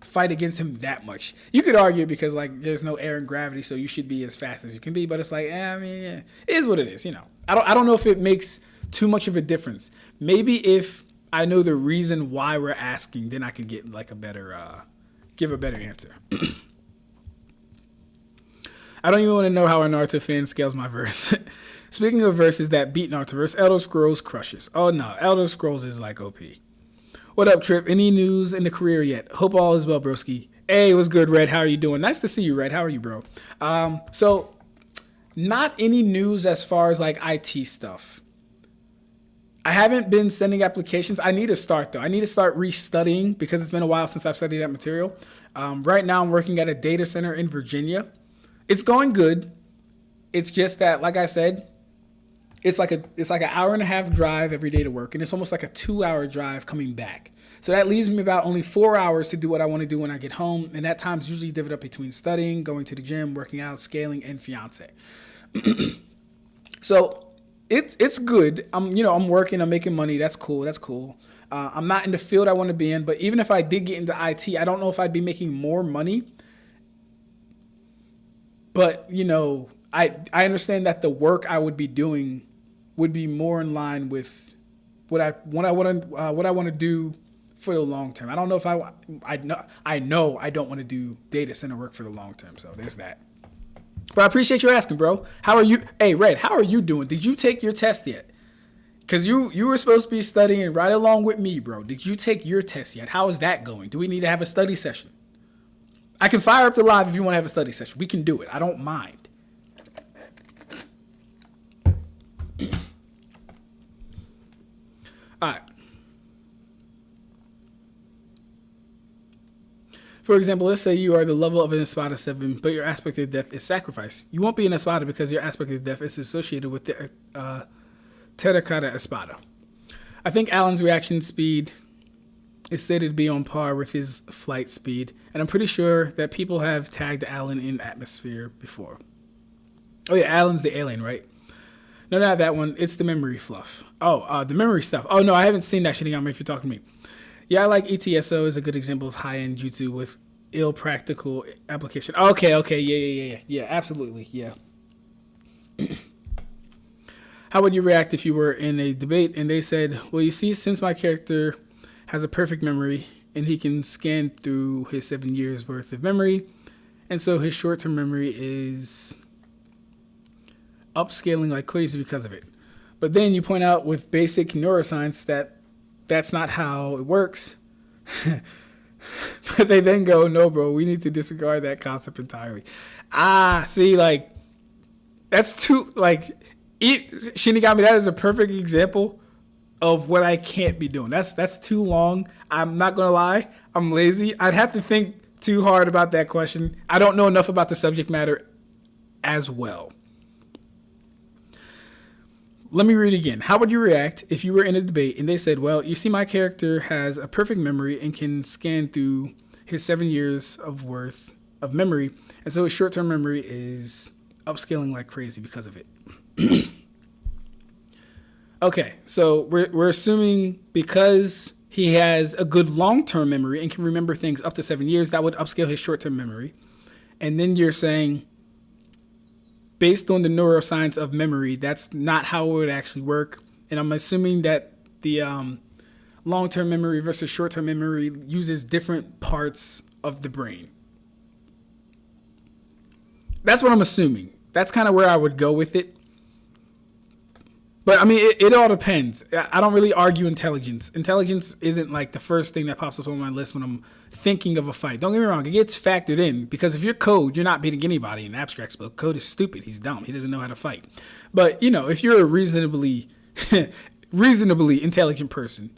fight against him that much. You could argue because like there's no air and gravity, so you should be as fast as you can be. But it's like, I mean, yeah, it is what it is. I don't know if it makes too much of a difference. Maybe if I know the reason why we're asking, then I can get like a better, give a better answer. I don't even want to know how a Naruto fan scales my verse. Speaking of verses that beat Narutoverse, Elder Scrolls crushes. Oh no, Elder Scrolls is like OP. What up, Trip? Any news in the career yet? Hope all is well, broski. Hey, what's good, Red? How are you doing? Nice to see you, Red. How are you, bro? So not any news as far as like IT stuff. I haven't been sending applications. I need to start though. I need to start restudying because it's been a while since I've studied that material. Right now I'm working at a data center in Virginia. It's going good. It's just that, like I said, it's like an hour and a half drive every day to work, and it's almost like a 2-hour drive coming back. So that leaves me about only 4 hours to do what I want to do when I get home, and that time's usually divided up between studying, going to the gym, working out, scaling, and fiance. So it's good. I'm working, I'm making money. That's cool. I'm not in the field I want to be in, but even if I did get into IT, I don't know if I'd be making more money. But I understand that the work I would be doing would be more in line with what I want to do for the long term. I don't know if I know I don't want to do data center work for the long term. So there's that. But I appreciate you asking, bro. How are you? Hey, Red, how are you doing? Did you take your test yet? Because you were supposed to be studying right along with me, bro. Did you take your test yet? How is that going? Do we need to have a study session? I can fire up the live if you want to have a study session. We can do it. I don't mind. All right. For example, let's say you are the level of an Espada 7, but your aspect of death is sacrifice. You won't be an Espada because your aspect of death is associated with the Terracotta Espada. I think Alan's reaction speed is stated to be on par with his flight speed, and I'm pretty sure that people have tagged Alan in atmosphere before. Oh yeah, Alan's the alien, right? No, not that one. It's the memory fluff. Oh, the memory stuff. Oh no, I haven't seen that Shinigami if you're talking to me. Yeah, I like ETSO is a good example of high-end jutsu with ill practical application. Okay, yeah, absolutely, yeah. How would you react if you were in a debate and they said, well, you see, since my character has a perfect memory and he can scan through his 7 years worth of memory, and so his short-term memory is upscaling like crazy because of it. But then you point out with basic neuroscience that that's not how it works. But they then go, no, bro, we need to disregard that concept entirely. See, like, that's too, like, Shinigami, that is a perfect example of what I can't be doing. That's too long. I'm not going to lie. I'm lazy. I'd have to think too hard about that question. I don't know enough about the subject matter as well. Let me read again. How would you react if you were in a debate and they said, well, you see, my character has a perfect memory and can scan through his 7 years of worth of memory, and so his short-term memory is upscaling like crazy because of it. Okay, so we're assuming because he has a good long-term memory and can remember things up to 7 years, that would upscale his short-term memory. And then you're saying based on the neuroscience of memory, that's not how it would actually work. And I'm assuming that the long-term memory versus short-term memory uses different parts of the brain. That's what I'm assuming. That's kind of where I would go with it. But I mean, it all depends. I don't really argue intelligence. Intelligence isn't like the first thing that pops up on my list when I'm thinking of a fight. Don't get me wrong. It gets factored in because if you're Code, you're not beating anybody in Ab-stract's book. Code is stupid. He's dumb. He doesn't know how to fight. But, you know, if you're a reasonably intelligent person,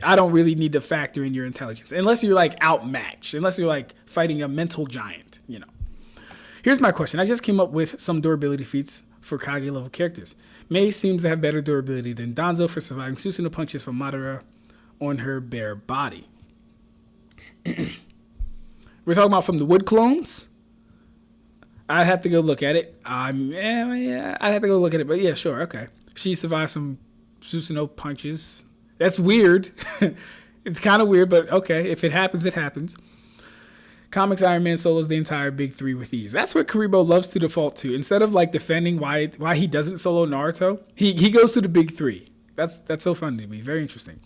I don't really need to factor in your intelligence unless you're like outmatched, unless you're like fighting a mental giant, you know. Here's my question. I just came up with some durability feats for Kage level characters. Mei seems to have better durability than Danzo for surviving Susanoo punches from Madara on her bare body. We're talking about from the wood clones? I'd have to go look at it. Yeah, I'd have to go look at it, but yeah, sure, okay. She survived some Susanoo punches. That's weird. It's kind of weird, but okay. If it happens, it happens. Comics Iron Man solos the entire big three with ease. That's what Kuribo loves to default to. Instead of like defending why he doesn't solo Naruto, he goes to the big 3. That's so fun to me. Very interesting.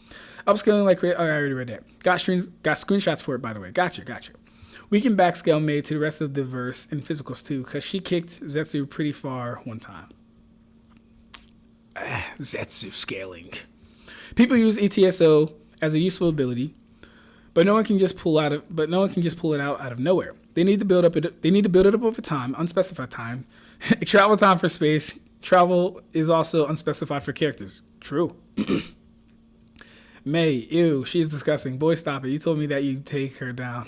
Upscaling like I already read that. Got screenshots for it, by the way. Gotcha. We can backscale Mei to the rest of the verse in physicals too, because she kicked Zetsu pretty far one time. Zetsu scaling. People use ETSO as a useful ability. But no one can just pull it out of nowhere. They need to build it up over time, unspecified time. Travel time for space. Travel is also unspecified for characters. True. Mei, ew, she's disgusting. Boy, stop it. You told me that you'd take her down.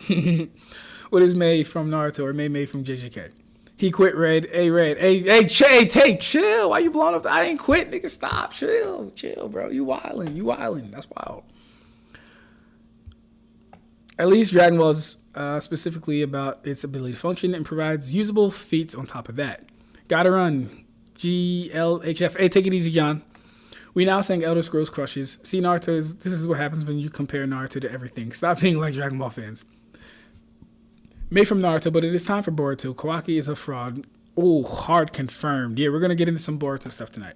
What is Mei from Naruto or Mei from JJK? He quit Red. Hey, chill. Why you blowing up? I ain't quit, nigga. Stop. Chill, bro. You wildin'. That's wild. At least Dragon Ball is specifically about its ability to function and provides usable feats on top of that. Gotta run. GLHF. Hey, take it easy, John. We now saying Elder Scrolls crushes. See, this is what happens when you compare Naruto to everything. Stop being like Dragon Ball fans. Made from Naruto, but it is time for Boruto. Kawaki is a fraud. Oh, hard confirmed. Yeah, we're going to get into some Boruto stuff tonight.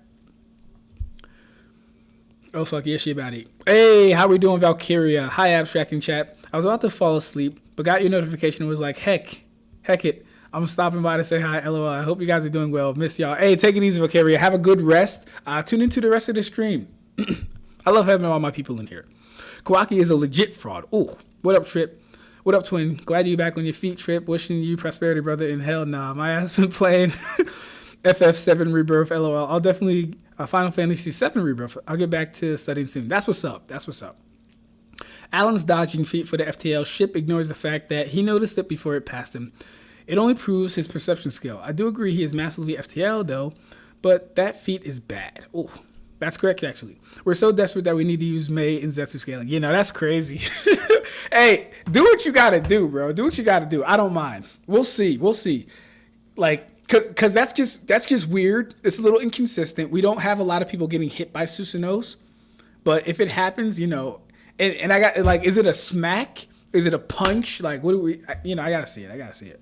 Oh, fuck, yeah, she about it. Hey, how we doing, Valkyria? Hi, Ab-stract in chat. I was about to fall asleep, but got your notification and was like, heck it. I'm stopping by to say hi, LOL. I hope you guys are doing well. Miss y'all. Hey, take it easy, Valkyria. Have a good rest. Tune into the rest of the stream. I love having all my people in here. Kawaki is a legit fraud. Ooh, what up, Trip? What up, twin? Glad you're back on your feet, Trip. Wishing you prosperity, brother. And hell nah, my ass been playing FF7 Rebirth, LOL. I'll definitely Final Fantasy 7 Rebirth. I'll get back to studying soon. That's what's up. Alan's dodging feat for the FTL ship ignores the fact that he noticed it before it passed him. It only proves his perception skill. I do agree he is massively FTL though, but that feat is bad. Oh, that's correct actually. We're so desperate that we need to use Mei and Zetsu scaling. You know, that's crazy. Hey, do what you gotta do, bro. Do what you gotta do. I don't mind. We'll see. Like, Cause that's just weird. It's a little inconsistent. We don't have a lot of people getting hit by Susanos, but if it happens, you know, and I got like, is it a smack? Is it a punch? Like, what do we? You know, I gotta see it.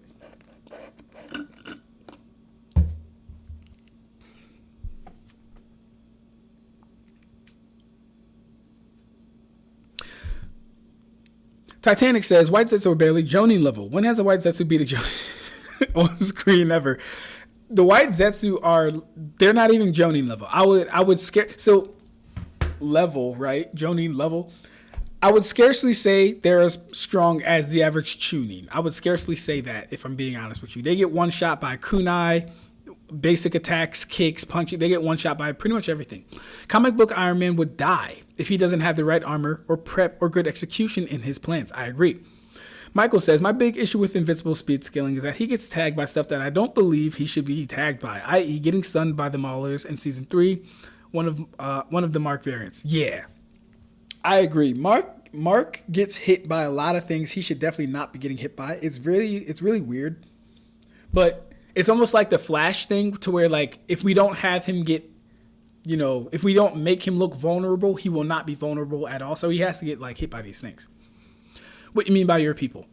Titanic says white Zetsu are barely Jonin level. When has a white Zetsu beat a Jonin on screen ever? The white Zetsu they're not even Jonin level. I would so level, right? Jonin level. I would scarcely say they're as strong as the average Chunin. I would scarcely say that if I'm being honest with you. They get one shot by kunai, basic attacks, kicks, punching. They get one shot by pretty much everything. Comic book Iron Man would die if he doesn't have the right armor or prep or good execution in his plans. I agree. Michael says, my big issue with Invincible speed scaling is that he gets tagged by stuff that I don't believe he should be tagged by, i.e. getting stunned by the Maulers in Season 3, one of the Mark variants. Yeah, I agree. Mark gets hit by a lot of things he should definitely not be getting hit by. It's really weird. But it's almost like the Flash thing to where, like, if we don't have him get, you know, if we don't make him look vulnerable, he will not be vulnerable at all. So he has to get, like, hit by these things. What do you mean by your people?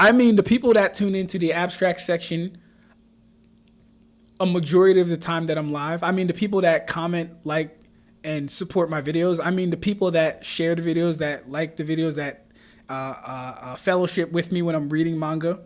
I mean the people that tune into the Ab-stract section a majority of the time that I'm live. I mean, the people that comment, like, and support my videos. I mean, the people that share the videos, that like the videos, that fellowship with me when I'm reading manga.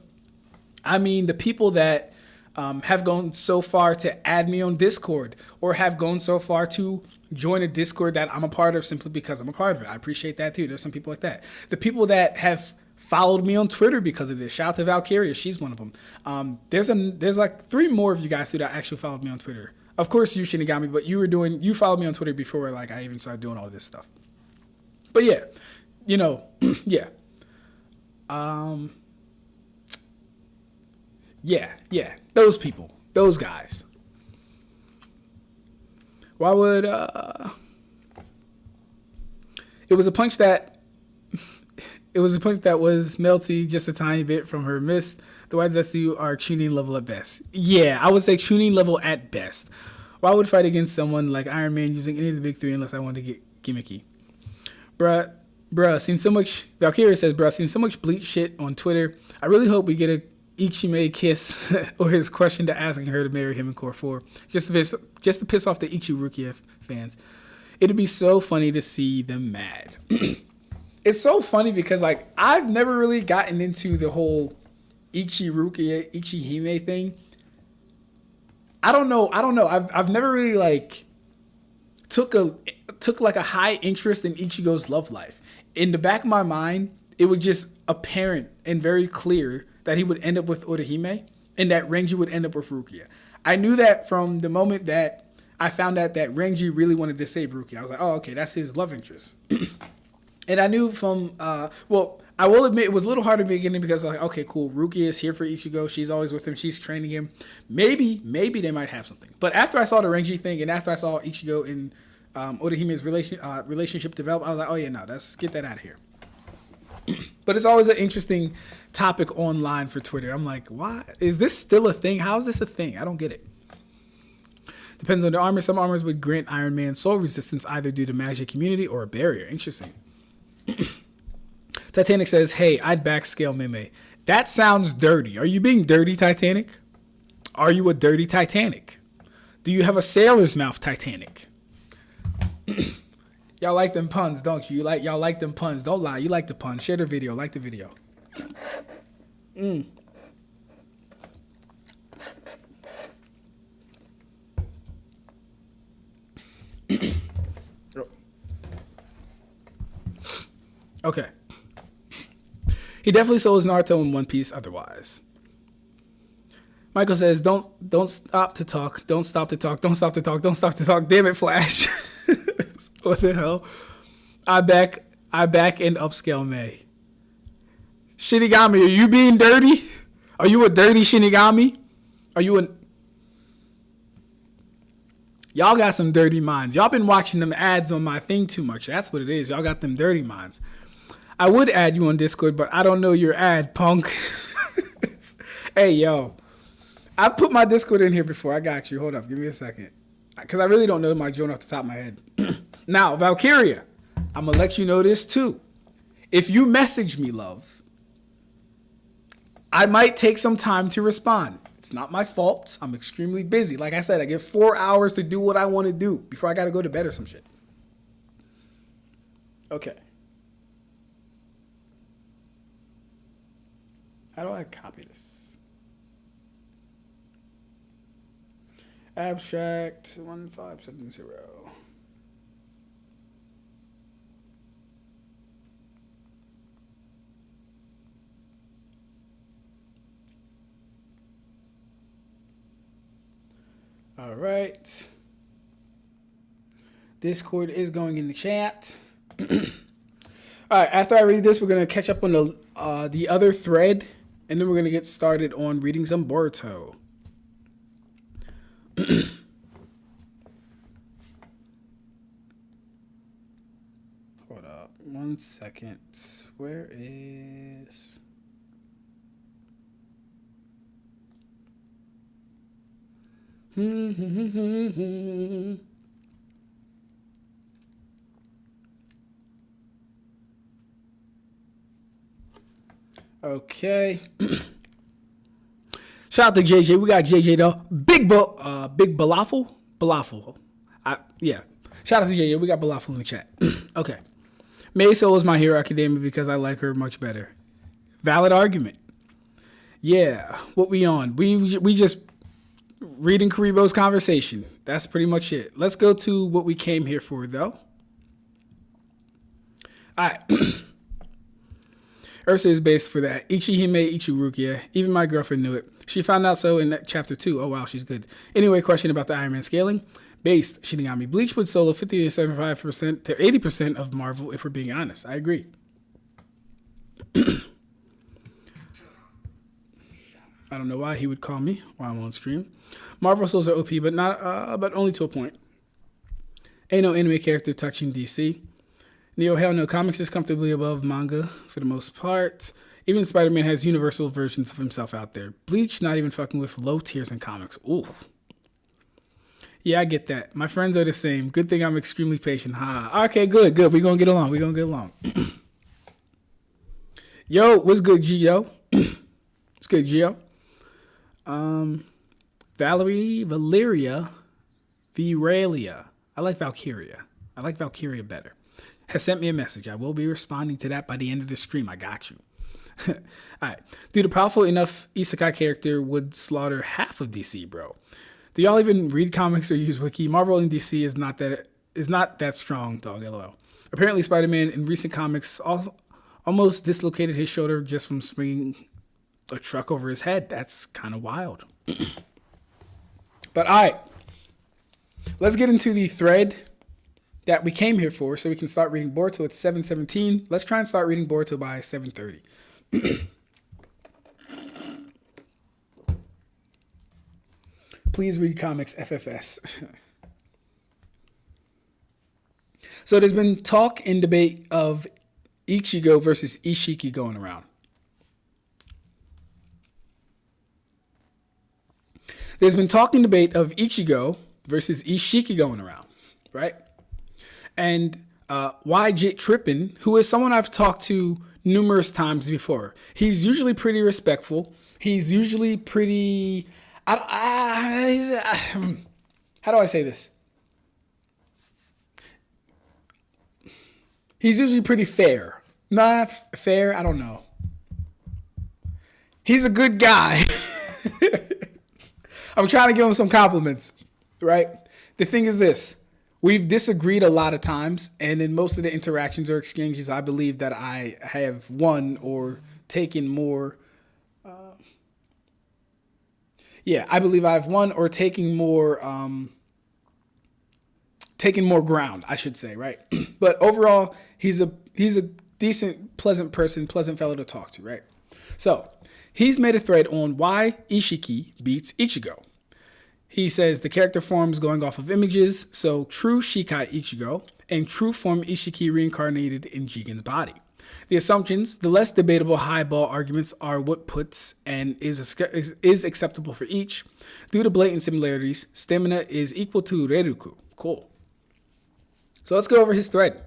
I mean, the people that have gone so far to add me on Discord, or have gone so far to join a Discord that I'm a part of simply because I'm a part of it. I appreciate that too. There's some people like that. The people that have followed me on Twitter because of this. Shout out to Valkyria. She's one of them. There's like 3 more of you guys who that actually followed me on Twitter. Of course, you Shinigami, but you followed me on Twitter before like I even started doing all this stuff. But yeah, you know, yeah. Yeah, those people, those guys. Why would it was a punch that was melty just a tiny bit from her mist. The White Zetsu are Chunin level at best. Yeah, I would say Chunin level at best. Why would fight against someone like Iron Man using any of the big 3 unless I wanted to get gimmicky? Bruh, seen so much. Valkyria says, bruh, seen so much Bleach shit on Twitter. I really hope we get a Ichime kiss or his question to asking her to marry him in Core 4. Just to piss off the Ichirukia fans. It'd be so funny to see them mad. It's so funny because like I've never really gotten into the whole Ichirukia, Ichihime thing. I don't know. I've never really like took like a high interest in Ichigo's love life. In the back of my mind, it was just apparent and very clear that he would end up with Orihime and that Renji would end up with Rukia. I knew that from the moment that I found out that Renji really wanted to save Rukia. I was like, oh, okay, that's his love interest. And I knew from, I will admit it was a little hard at the beginning because like, okay, cool, Rukia is here for Ichigo. She's always with him. She's training him. Maybe they might have something. But after I saw the Renji thing and after I saw Ichigo and Orihime's relationship develop, I was like, oh yeah, no, let's get that out of here. But it's always an interesting topic online for Twitter. I'm like, why? Is this still a thing? How is this a thing? I don't get it. Depends on the armor. Some armors would grant Iron Man soul resistance either due to magic immunity or a barrier. Interesting. Titanic says, hey, I'd backscale Meme. That sounds dirty. Are you being dirty, Titanic? Are you a dirty Titanic? Do you have a sailor's mouth, Titanic? Y'all like them puns, don't you? Y'all like them puns. Don't lie. You like the puns. Share the video. Like the video. Okay. He definitely sold his Naruto in One Piece otherwise. Michael says, don't stop to talk. Don't stop to talk. Don't stop to talk. Don't stop to talk. Damn it, Flash. What the hell? I back and upscale May. Shinigami, are you being dirty? Are you a dirty Shinigami? Are you an... Y'all got some dirty minds. Y'all been watching them ads on my thing too much. That's what it is. Y'all got them dirty minds. I would add you on Discord, but I don't know your ad, punk. Hey, yo. I've put my Discord in here before. I got you. Hold up. Give me a second. Because I really don't know my joint off the top of my head. Now, Valkyria, I'm going to let you know this too. If you message me, love, I might take some time to respond. It's not my fault. I'm extremely busy. Like I said, I get 4 hours to do what I want to do before I got to go to bed or some shit. Okay. How do I copy this? Ab-stract 1570. All right. Discord is going in the chat. All right. After I read this, we're gonna catch up on the other thread, and then we're gonna get started on reading some Boruto. Hold up 1 second. Where is... Okay. Shout out to JJ. We got JJ though. Big Balafel. Balafel. Yeah. Shout out to JJ. We got Balafel in the chat. Okay. Mei Solo is My Hero Academia because I like her much better. Valid argument. Yeah. What we on? We just reading Kuribo's conversation. That's pretty much it. Let's go to what we came here for, though. All right. Ursa is based for that. Ichihime Ichirukia. Even my girlfriend knew it. She found out so in chapter 2. Oh, wow, she's good. Anyway, question about the Iron Man scaling. Based, Shinigami Bleach would solo 50 to 75% to 80% of Marvel, if we're being honest. I agree. I don't know why he would call me while I'm on stream. Marvel souls are OP, but only to a point. Ain't no anime character touching DC. Neo, hell no. Comics is comfortably above manga for the most part. Even Spider-Man has universal versions of himself out there. Bleach not even fucking with low tiers in comics. Ooh. Yeah, I get that. My friends are the same. Good thing I'm extremely patient. Ha. Okay, good. We're going to get along. Yo, what's good, Gio? What's good, Gio? Valeria Viralia. I like Valkyria. I like Valkyria better. Has sent me a message. I will be responding to that by the end of the stream. I got you. All right. Dude, a powerful enough isekai character would slaughter half of DC, bro. Do y'all even read comics or use wiki? Marvel and DC is not that strong, dog. LOL. Apparently, Spider-Man in recent comics almost dislocated his shoulder just from swinging a truck over his head. That's kind of wild. But all right, let's get into the thread that we came here for, so we can start reading Boruto. It's 7:17. Let's try and start reading Boruto by 7:30. Please read comics, FFS. So there's been talk and debate of Ichigo versus Ishiki going around. There's been talk and debate of Ichigo versus Ishiki going around, right? And YJ Trippin, who is someone I've talked to numerous times before. He's usually pretty respectful. He's usually pretty... how do I say this? He's usually pretty fair. Not fair, I don't know. He's a good guy. I'm trying to give him some compliments, right? The thing is this. We've disagreed a lot of times, and in most of the interactions or exchanges, I believe that I have won or taken more. I believe I've won or taken more ground, I should say, right? But overall, he's a decent, pleasant person, pleasant fellow to talk to, right? So he's made a thread on why Ishiki beats Ichigo. He says the character forms going off of images, so true Shikai Ichigo and true form Ishiki reincarnated in Jigen's body. The assumptions, the less debatable highball arguments are what puts and is acceptable for each. Due to blatant similarities, stamina is equal to Reruku. Cool. So let's go over his thread.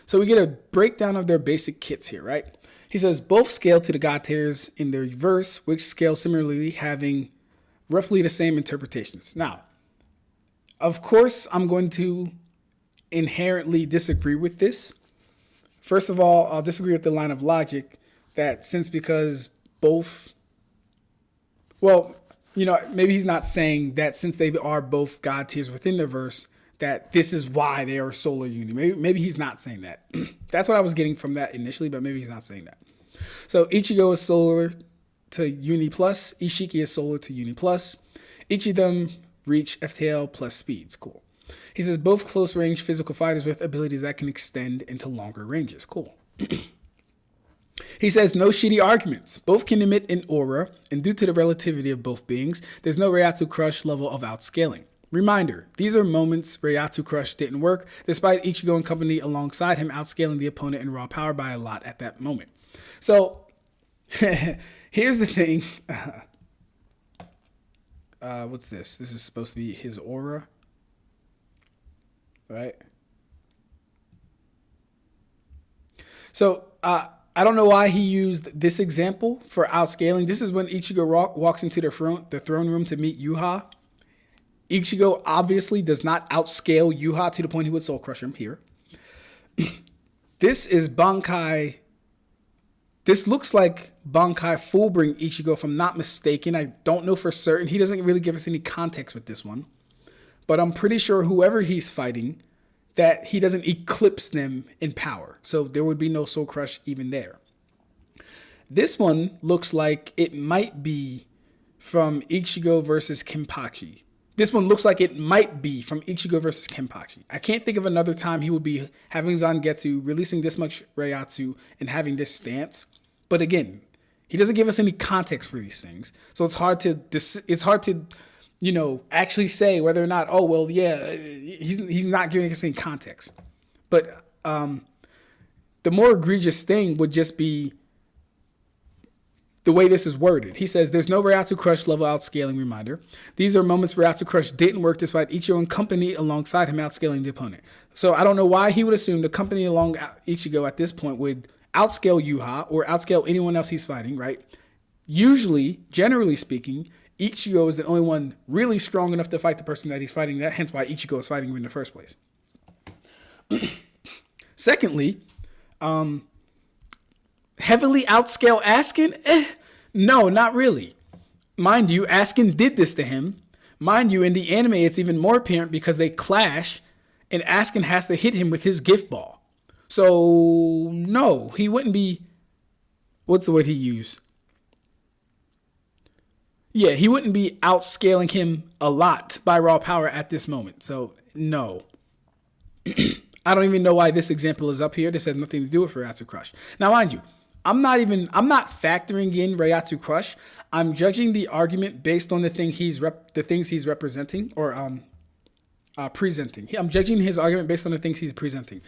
So we get a breakdown of their basic kits here, right? He says both scale to the god tiers in their verse, which scale similarly, having roughly the same interpretations. Now, of course, I'm going to inherently disagree with this. First of all, I'll disagree with the line of logic that because both, well, maybe he's not saying that since they are both god tiers within their verse, that this is why they are solar uni. Maybe he's not saying that. That's what I was getting from that initially, but maybe he's not saying that. So Ichigo is solar to uni plus, Ishiki is solar to uni plus. Each of them reach FTL plus speeds. Cool. He says both close range physical fighters with abilities that can extend into longer ranges. Cool. He says no shitty arguments. Both can emit an aura, and due to the relativity of both beings, there's no Reiatsu Crush level of outscaling. Reminder, these are moments Reiatsu Crush didn't work, despite Ichigo and company alongside him outscaling the opponent in raw power by a lot at that moment. So, here's the thing. What's this? This is supposed to be his aura, right? So, I don't know why he used this example for outscaling. This is when Ichigo walks into the throne room to meet Yuha. Ichigo obviously does not outscale Yuha to the point he would soul crush him here. This is Bankai. This looks like Bankai full-bring Ichigo, if I'm not mistaken. I don't know for certain. He doesn't really give us any context with this one. But I'm pretty sure whoever he's fighting, that he doesn't eclipse them in power. So there would be no soul crush even there. This one looks like it might be from Ichigo versus Kenpachi. This one looks like it might be from Ichigo versus Kenpachi. I can't think of another time he would be having Zangetsu, releasing this much Reiatsu, and having this stance. But again, he doesn't give us any context for these things. So it's hard to actually say whether or not, oh, well, yeah, he's not giving us any context. But the more egregious thing would just be the way this is worded. He says, there's no Reiatsu Crush level outscaling reminder. These are moments Reiatsu Crush didn't work despite Ichigo and company alongside him outscaling the opponent. So I don't know why he would assume the company along Ichigo at this point would outscale Yuha or outscale anyone else he's fighting, right? Usually, generally speaking, Ichigo is the only one really strong enough to fight the person that he's fighting. That hence why Ichigo is fighting him in the first place. Secondly, heavily outscale Askin? No, not really. Mind you, Askin did this to him. Mind you, in the anime, it's even more apparent because they clash and Askin has to hit him with his gift ball. So, no, he wouldn't be... What's the word he used? Yeah, he wouldn't be outscaling him a lot by raw power at this moment. So, no. I don't even know why this example is up here. This has nothing to do with Reiatsu Crush. Now, mind you, I'm not factoring in Reiatsu Crush. I'm judging the argument based on the things he's representing or presenting. I'm judging his argument based on the things he's presenting.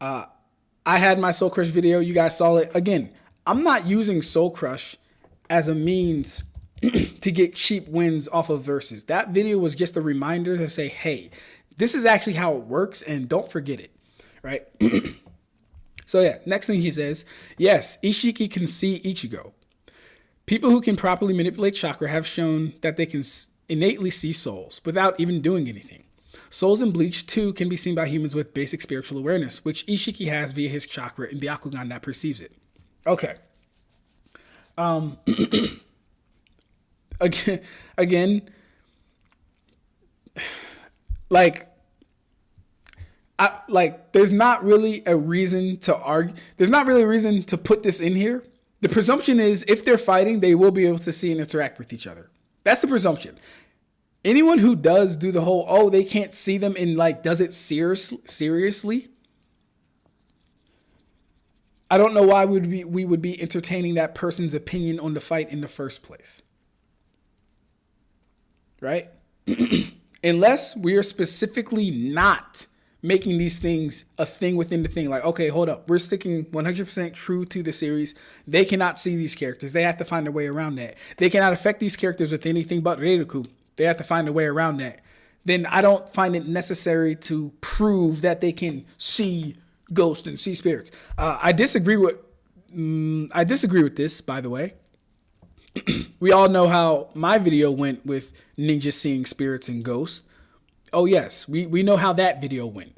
I had my Soul Crush video. You guys saw it. Again, I'm not using Soul Crush as a means to get cheap wins off of verses. That video was just a reminder to say, hey, this is actually how it works and don't forget it, right? So yeah, next thing he says, yes, Ishiki can see Ichigo. People who can properly manipulate chakra have shown that they can innately see souls without even doing anything. Souls in Bleach too can be seen by humans with basic spiritual awareness, which Ishiki has via his chakra and Byakugan that perceives it. Okay. Again, there's not really a reason to argue. There's not really a reason to put this in here. The presumption is if they're fighting, they will be able to see and interact with each other. That's the presumption. Anyone who does do the whole, oh, they can't see them and does it seriously. I don't know why we would be entertaining that person's opinion on the fight in the first place. Right? Unless we are specifically not making these things a thing within the thing. Like, okay, hold up. We're sticking 100% true to the series. They cannot see these characters. They have to find a way around that. They cannot affect these characters with anything but Reiruku. They have to find a way around that. Then I don't find it necessary to prove that they can see ghosts and see spirits. I disagree with this, by the way. We all know how my video went with ninjas seeing spirits and ghosts. Oh yes, we know how that video went.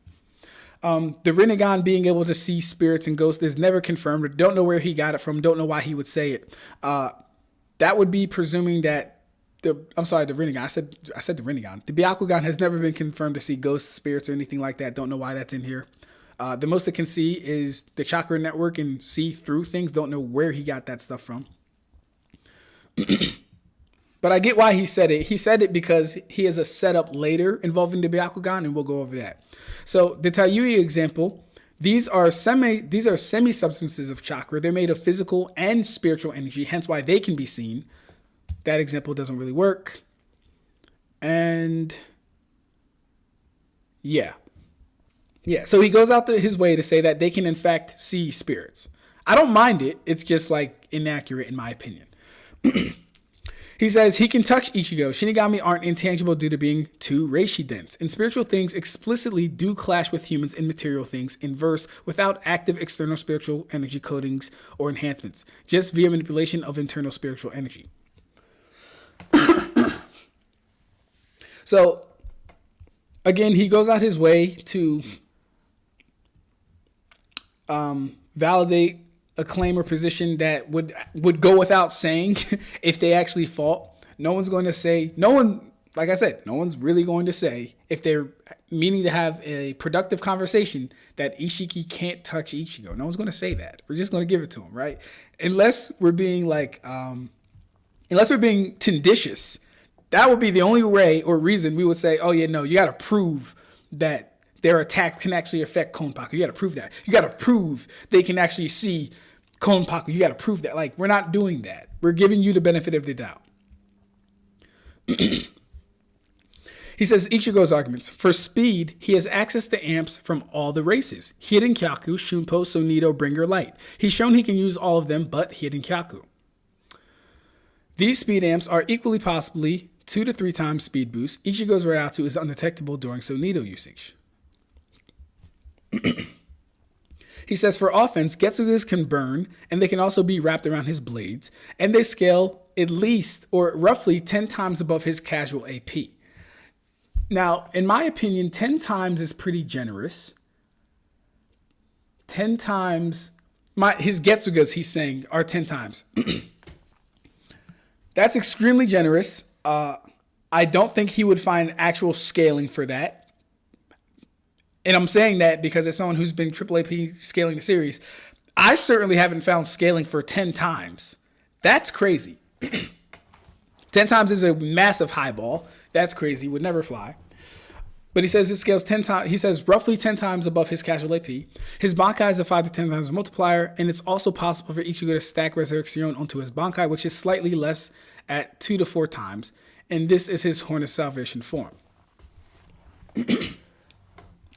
The Rinnegan being able to see spirits and ghosts is never confirmed. Don't know where he got it from. Don't know why he would say it. That would be presuming that the Rinnegan. I said the Rinnegan. The Byakugan has never been confirmed to see ghosts, spirits, or anything like that. Don't know why that's in here. The most it can see is the chakra network and see through things. Don't know where he got that stuff from. But I get why he said it. He said it because he has a setup later involving the Byakugan, and we'll go over that. So the Taiyui example, these are semi-substances of chakra. They're made of physical and spiritual energy, hence why they can be seen. That example doesn't really work. And yeah. So he goes out his way to say that they can in fact see spirits. I don't mind it. It's just inaccurate in my opinion. He says he can touch Ichigo. Shinigami aren't intangible due to being too reishi dense. And spiritual things explicitly do clash with humans in material things in verse without active external spiritual energy coatings or enhancements, just via manipulation of internal spiritual energy. So, again, he goes out his way to validate a claim or position that would go without saying if they actually fought. No one's going to say, like I said, no one's really going to say if they're meaning to have a productive conversation that Ishiki can't touch Ichigo. No one's going to say that. We're just going to give it to him, right? Unless we're being tenditious. That would be the only way or reason we would say, oh yeah, no, you got to prove that their attack can actually affect Konpaku. You got to prove that. You got to prove they can actually see Konpaku. You got to prove that. Like, we're not doing that. We're giving you the benefit of the doubt. He says Ichigo's arguments. For speed, he has access to amps from all the races. Hidden Kyaku, Shunpo, Sonito, Bringer, Light. He's shown he can use all of them but Hidden Kyaku. These speed amps are equally possibly 2 to 3 times speed boost. Ichigo's Ryatsu is undetectable during Sonito usage. He says for offense, Getsugas can burn, and they can also be wrapped around his blades, and they scale at least or roughly 10 times above his casual AP. Now, in my opinion, 10 times is pretty generous. 10 times, his Getsugas, he's saying, are 10 times. That's extremely generous. I don't think he would find actual scaling for that. And I'm saying that because as someone who's been triple AP scaling the series, I certainly haven't found scaling for 10 times. That's crazy. 10 times is a massive highball. That's crazy. Would never fly. But he says it scales 10 times. He says roughly 10 times above his casual AP. His Bankai is a 5 to 10 times multiplier, and it's also possible for Ichigo to stack Resurrection onto his Bankai, which is slightly less at 2 to 4 times. And this is his Horn of Salvation form.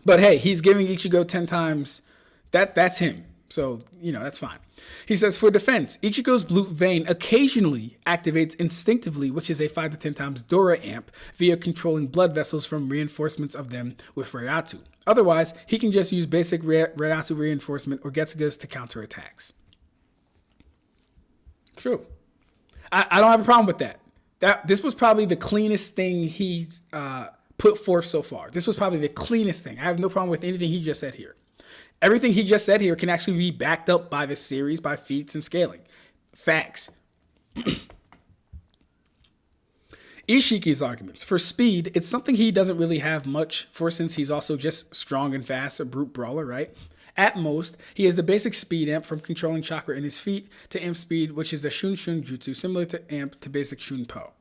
But hey, he's giving Ichigo 10 times. That's him. So, that's fine. He says, for defense, Ichigo's Blue Vein occasionally activates instinctively, which is a 5 to 10 times Dora amp, via controlling blood vessels from reinforcements of them with Reiatsu. Otherwise, he can just use basic Reiatsu reinforcement or Getsugas to counter attacks. True. I don't have a problem with that. This was probably the cleanest thing he's put forth so far. This was probably the cleanest thing. I have no problem with anything he just said here. Everything he just said here can actually be backed up by the series, by feats and scaling. Facts. Ishiki's arguments. For speed, it's something he doesn't really have much for since he's also just strong and fast, a brute brawler, right? At most, he has the basic speed amp from controlling chakra in his feet to amp speed, which is the Shun Shun Jutsu, similar to amp to basic Shunpo.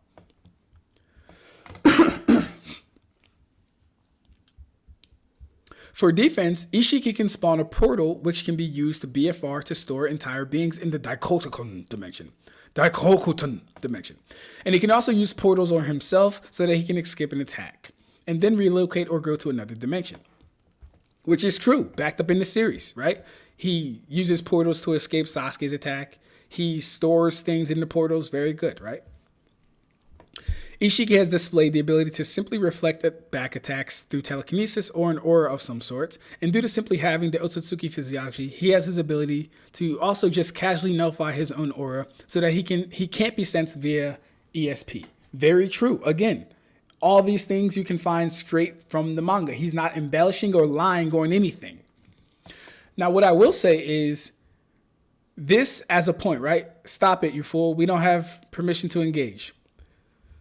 For defense, Ishiki can spawn a portal which can be used to BFR to store entire beings in the Daikokuton dimension. And he can also use portals on himself so that he can escape an attack, and then relocate or go to another dimension. Which is true, backed up in the series, right? He uses portals to escape Sasuke's attack. He stores things in the portals, very good, right? Ishiki has displayed the ability to simply reflect back attacks through telekinesis or an aura of some sorts, and due to simply having the Otsutsuki physiology, he has his ability to also just casually nullify his own aura so that he can't be sensed via ESP. Very true. Again, all these things you can find straight from the manga. He's not embellishing or lying on anything. Now, what I will say is this as a point, right? Stop it, you fool. We don't have permission to engage.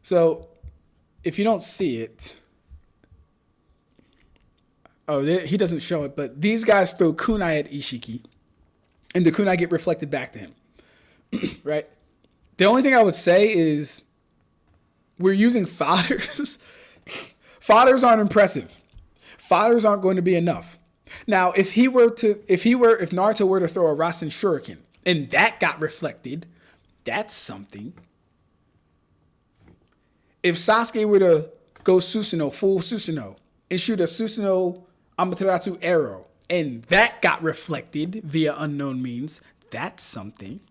So, if you don't see it, he doesn't show it, but these guys throw kunai at Ishiki, and the kunai get reflected back to him, right? The only thing I would say is we're using fodders. Fodders aren't impressive. Fodders aren't going to be enough. Now, if Naruto were to throw a Rasen Shuriken, and that got reflected, that's something. If Sasuke were to go Susanoo, full Susanoo, and shoot a Susanoo Amaterasu arrow, and that got reflected via unknown means, that's something.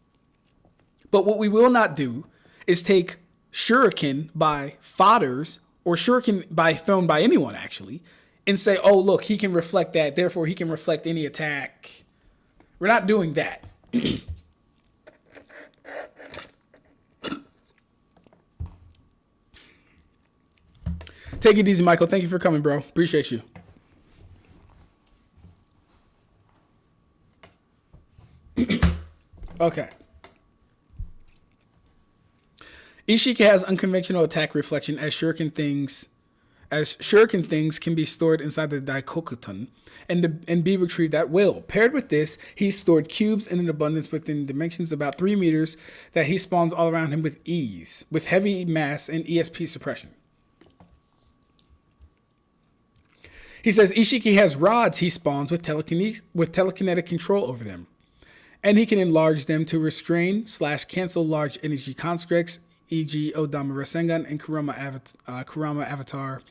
But what we will not do is take shuriken by fodders or shuriken by thrown by anyone actually, and say, oh look, he can reflect that, therefore he can reflect any attack. We're not doing that. Take it easy, Michael. Thank you for coming, bro. Appreciate you. Okay. Ishiki has unconventional attack reflection as shuriken things can be stored inside the Daikokuton and be retrieved at will. Paired with this, he's stored cubes in an abundance within dimensions about 3 meters that he spawns all around him with ease, with heavy mass and ESP suppression. He says Ishiki has rods he spawns with telekinetic control over them, and he can enlarge them to restrain/cancel large energy constructs, e.g. Odama Rasengan and Kurama Avatar,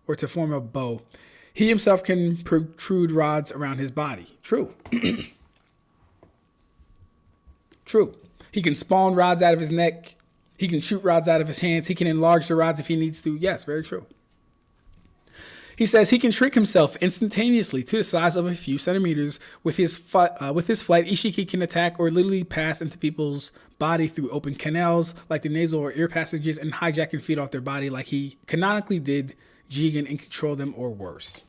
or to form a bow. He himself can protrude rods around his body. True. True. He can spawn rods out of his neck. He can shoot rods out of his hands. He can enlarge the rods if he needs to. Yes, very true. He says he can shrink himself instantaneously to the size of a few centimeters. With his flight, Ishiki can attack or literally pass into people's body through open canals like the nasal or ear passages and hijack and feed off their body like he canonically did Jigen and control them or worse.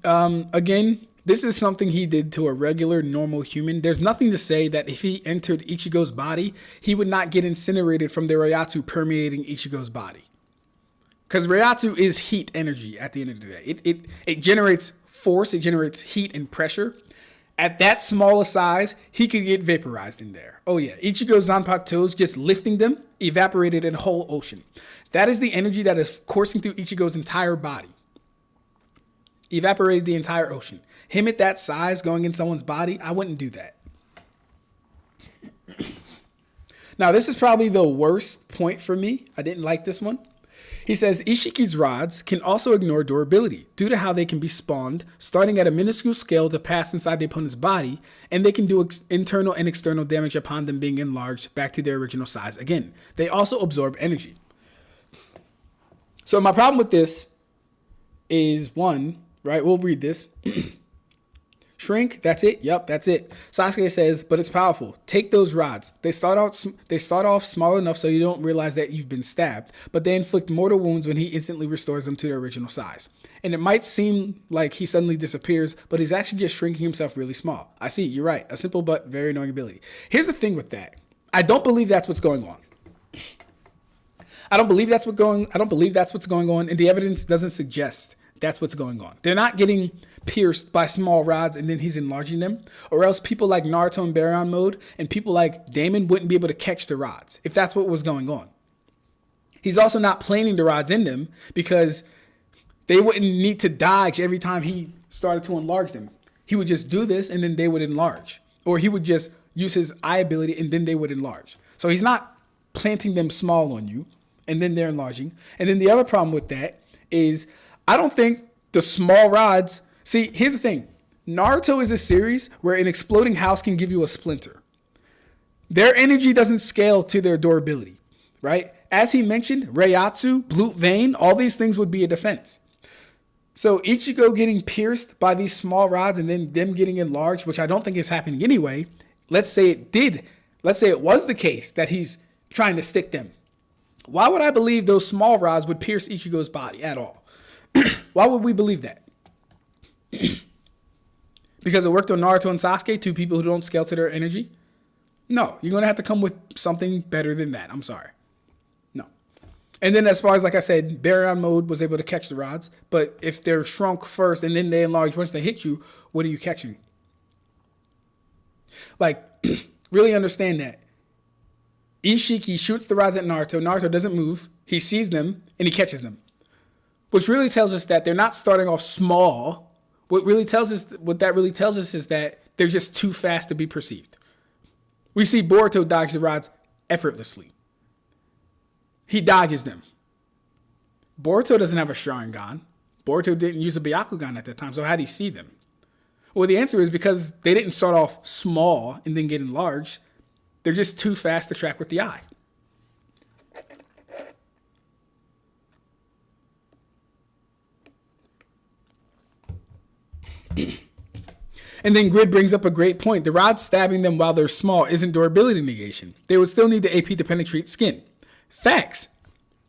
Again, this is something he did to a regular, normal human. There's nothing to say that if he entered Ichigo's body, he would not get incinerated from the Reiatsu permeating Ichigo's body. Because Reiatsu is heat energy at the end of the day. It generates force, it generates heat and pressure. At that small a size, he could get vaporized in there. Oh yeah, Ichigo's Zanpakutos, just lifting them, evaporated in a whole ocean. That is the energy that is coursing through Ichigo's entire body. Evaporated the entire ocean. Him at that size going in someone's body, I wouldn't do that. Now, this is probably the worst point for me. I didn't like this one. He says Ishiki's rods can also ignore durability due to how they can be spawned, starting at a minuscule scale to pass inside the opponent's body, and they can do internal and external damage upon them being enlarged back to their original size again. They also absorb energy. So my problem with this is one, right? We'll read this. Shrink, that's it. Yep, that's it. Sasuke says, but it's powerful. Take those rods. They start off small enough so you don't realize that you've been stabbed, but they inflict mortal wounds when he instantly restores them to their original size. And it might seem like he suddenly disappears, but he's actually just shrinking himself really small. I see, you're right. A simple but very annoying ability. Here's the thing with that. I don't believe that's what's going on. I don't believe that's what's going on, and the evidence doesn't suggest that's what's going on. They're not getting pierced by small rods and then he's enlarging them, or else people like Naruto in Baryon mode and people like Damon wouldn't be able to catch the rods if that's what was going on. He's also not planing the rods in them because they wouldn't need to dodge every time he started to enlarge them. He would just do this and then they would enlarge, or he would just use his eye ability and then they would enlarge. So he's not planting them small on you and then they're enlarging. And then the other problem with that is I don't think the small rods... See, here's the thing. Naruto is a series where an exploding house can give you a splinter. Their energy doesn't scale to their durability, right? As he mentioned, Reiatsu, Blue Vein, all these things would be a defense. So Ichigo getting pierced by these small rods and then them getting enlarged, which I don't think is happening anyway. Let's say it did. Let's say it was the case that he's trying to stick them. Why would I believe those small rods would pierce Ichigo's body at all? Why would we believe that? Because it worked on Naruto and Sasuke, two people who don't scale to their energy? No, you're going to have to come with something better than that. I'm sorry. No. And then as far as, like I said, Baryon mode was able to catch the rods. But if they're shrunk first and then they enlarge once they hit you, what are you catching? Like, really understand that. Ishiki shoots the rods at Naruto. Naruto doesn't move. He sees them and he catches them. Which really tells us that they're not starting off small. What that really tells us is that they're just too fast to be perceived. We see Boruto dodge the rods effortlessly. He dodges them. Boruto doesn't have a Sharingan. Boruto didn't use a Byakugan at that time, so how did he see them? Well, the answer is because they didn't start off small and then get enlarged. They're just too fast to track with the eye. And then Grid brings up a great point. The rod stabbing them while they're small isn't durability negation. They would still need the AP to penetrate skin. Facts.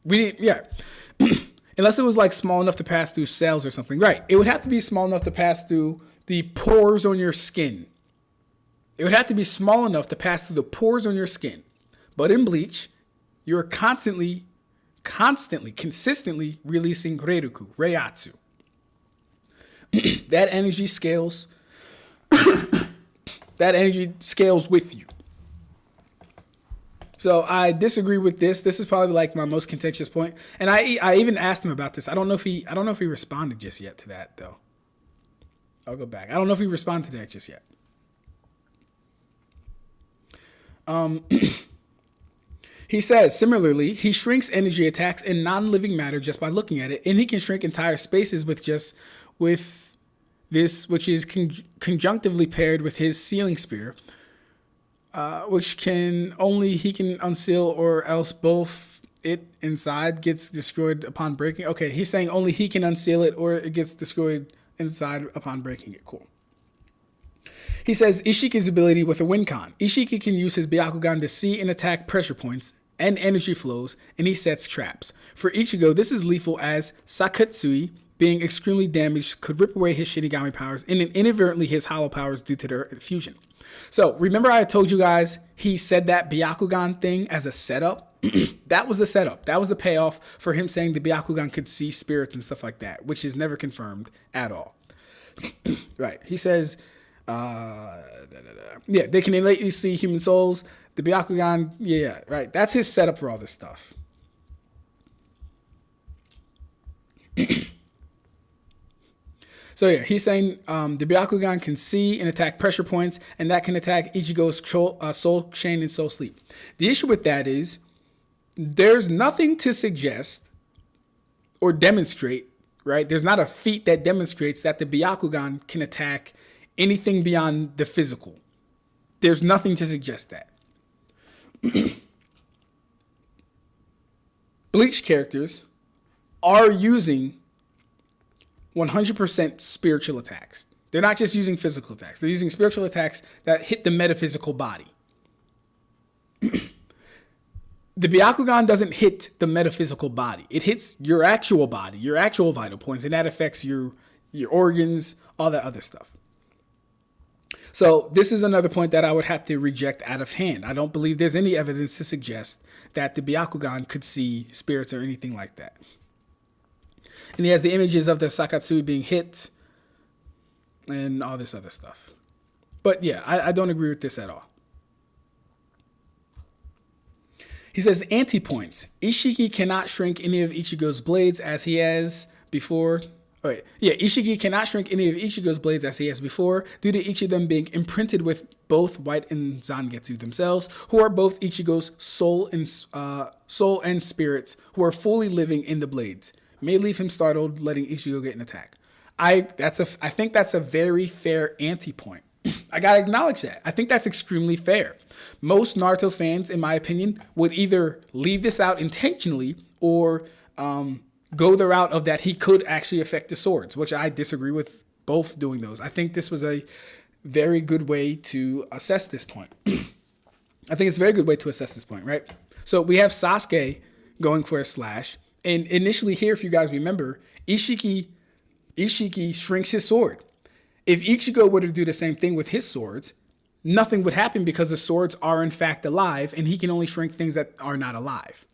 Unless it was like small enough to pass through cells or something. Right. It would have to be small enough to pass through the pores on your skin. It would have to be small enough to pass through the pores on your skin. But in Bleach, you're consistently releasing Reiatsu. That energy scales. That energy scales with you. So I disagree with this. This is probably like my most contentious point. And I even asked him about this. I don't know if he responded just yet to that though. I'll go back. I don't know if he responded to that just yet. He says, similarly, he shrinks energy attacks in non-living matter just by looking at it, and he can shrink entire spaces with this, which is conjunctively paired with his sealing spear, which he can unseal, or else both it inside gets destroyed upon breaking. Okay, he's saying only he can unseal it, or it gets destroyed inside upon breaking it. Cool. He says Ishiki's ability with a win con. Ishiki can use his Byakugan to see and attack pressure points and energy flows, and he sets traps. For Ichigo, this is lethal as Akatsuki, being extremely damaged, could rip away his Shinigami powers and inadvertently his hollow powers due to their fusion. So remember I told you guys he said that Byakugan thing as a setup? That was the setup. That was the payoff for him saying the Byakugan could see spirits and stuff like that, which is never confirmed at all. Right. He says, they can innately see human souls. The Byakugan, right. That's his setup for all this stuff. So he's saying the Byakugan can see and attack pressure points, and that can attack Ichigo's soul chain and soul sleep. The issue with that is there's nothing to suggest or demonstrate, right? There's not a feat that demonstrates that the Byakugan can attack anything beyond the physical. There's nothing to suggest that. Bleach characters are using 100% spiritual attacks. They're not just using physical attacks. They're using spiritual attacks that hit the metaphysical body. The Byakugan doesn't hit the metaphysical body. It hits your actual body, your actual vital points, and that affects your organs, all that other stuff. So this is another point that I would have to reject out of hand. I don't believe there's any evidence to suggest that the Byakugan could see spirits or anything like that. And he has the images of the Akatsuki being hit and all this other stuff. But yeah, I don't agree with this at all. He says anti-points. Ishiki cannot shrink any of Ichigo's blades as he has before. Ishiki cannot shrink any of Ichigo's blades as he has before, due to each of them being imprinted with both White and Zangetsu themselves, who are both Ichigo's soul and spirits, who are fully living in the blades. May leave him startled, letting Ichigo get an attack. I think that's a very fair anti-point. I gotta acknowledge that. I think that's extremely fair. Most Naruto fans, in my opinion, would either leave this out intentionally or go the route of that he could actually affect the swords, which I disagree with both doing those. I think this was a very good way to assess this point. I think it's a very good way to assess this point, right? So we have Sasuke going for a slash. And initially here, if you guys remember, Ishiki shrinks his sword. If Ichigo were to do the same thing with his swords, nothing would happen because the swords are in fact alive and he can only shrink things that are not alive.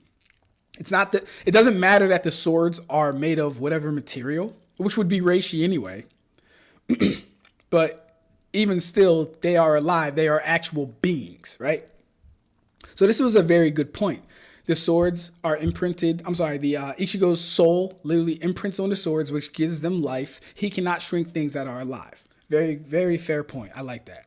It doesn't matter that the swords are made of whatever material, which would be reishi anyway. But even still, they are alive. They are actual beings, right? So this was a very good point. The swords are imprinted. Ichigo's soul literally imprints on the swords, which gives them life. He cannot shrink things that are alive. Very, very fair point. I like that.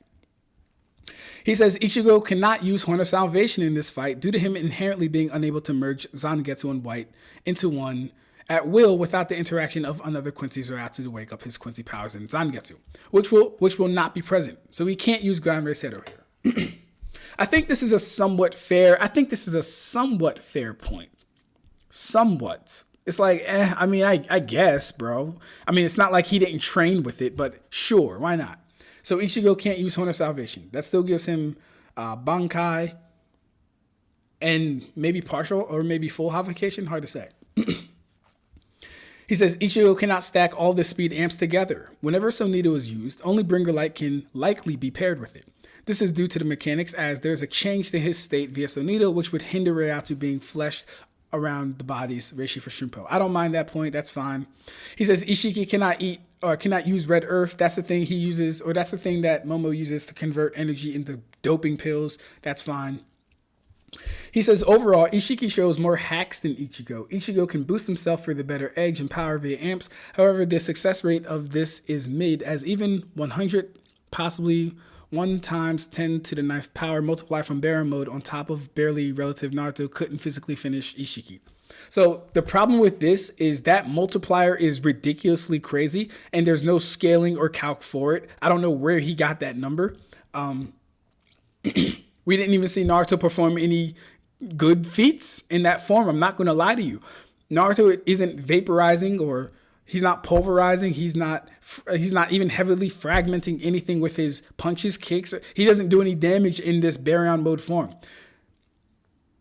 He says Ichigo cannot use Horn of Salvation in this fight due to him inherently being unable to merge Zangetsu and White into one at will without the interaction of another Quincy Zoratsu to wake up his Quincy powers in Zangetsu, which will not be present. So he can't use Gran Reseto here. I think this is a somewhat fair. I think this is a somewhat fair point. Somewhat. It's like, I mean, I guess, bro. I mean, it's not like he didn't train with it, but sure, why not? So Ichigo can't use Horn of Salvation. That still gives him Bankai and maybe partial or maybe full Havocation. Hard to say. He says Ichigo cannot stack all the speed amps together. Whenever Sonito is used, only Bringer Light can likely be paired with it. This is due to the mechanics, as there's a change to his state via Sonito, which would hinder Reiatsu being fleshed around the body's Reishi for Shunpo. I don't mind that point. That's fine. He says Ishiki cannot eat or cannot use red earth. That's the thing he uses, or that's the thing that Momo uses to convert energy into doping pills. That's fine. He says overall, Ishiki shows more hacks than Ichigo. Ichigo can boost himself for the better edge and power via amps. However, the success rate of this is mid, as even 100, possibly 1 times 10 to the 9th power multiply from Baron mode on top of barely relative Naruto couldn't physically finish Ishiki. So the problem with this is that multiplier is ridiculously crazy and there's no scaling or calc for it. I don't know where he got that number. We didn't even see Naruto perform any good feats in that form. I'm not going to lie to you. Naruto isn't vaporizing, or he's not pulverizing. He's not even heavily fragmenting anything with his punches, kicks. He doesn't do any damage in this Baryon mode form.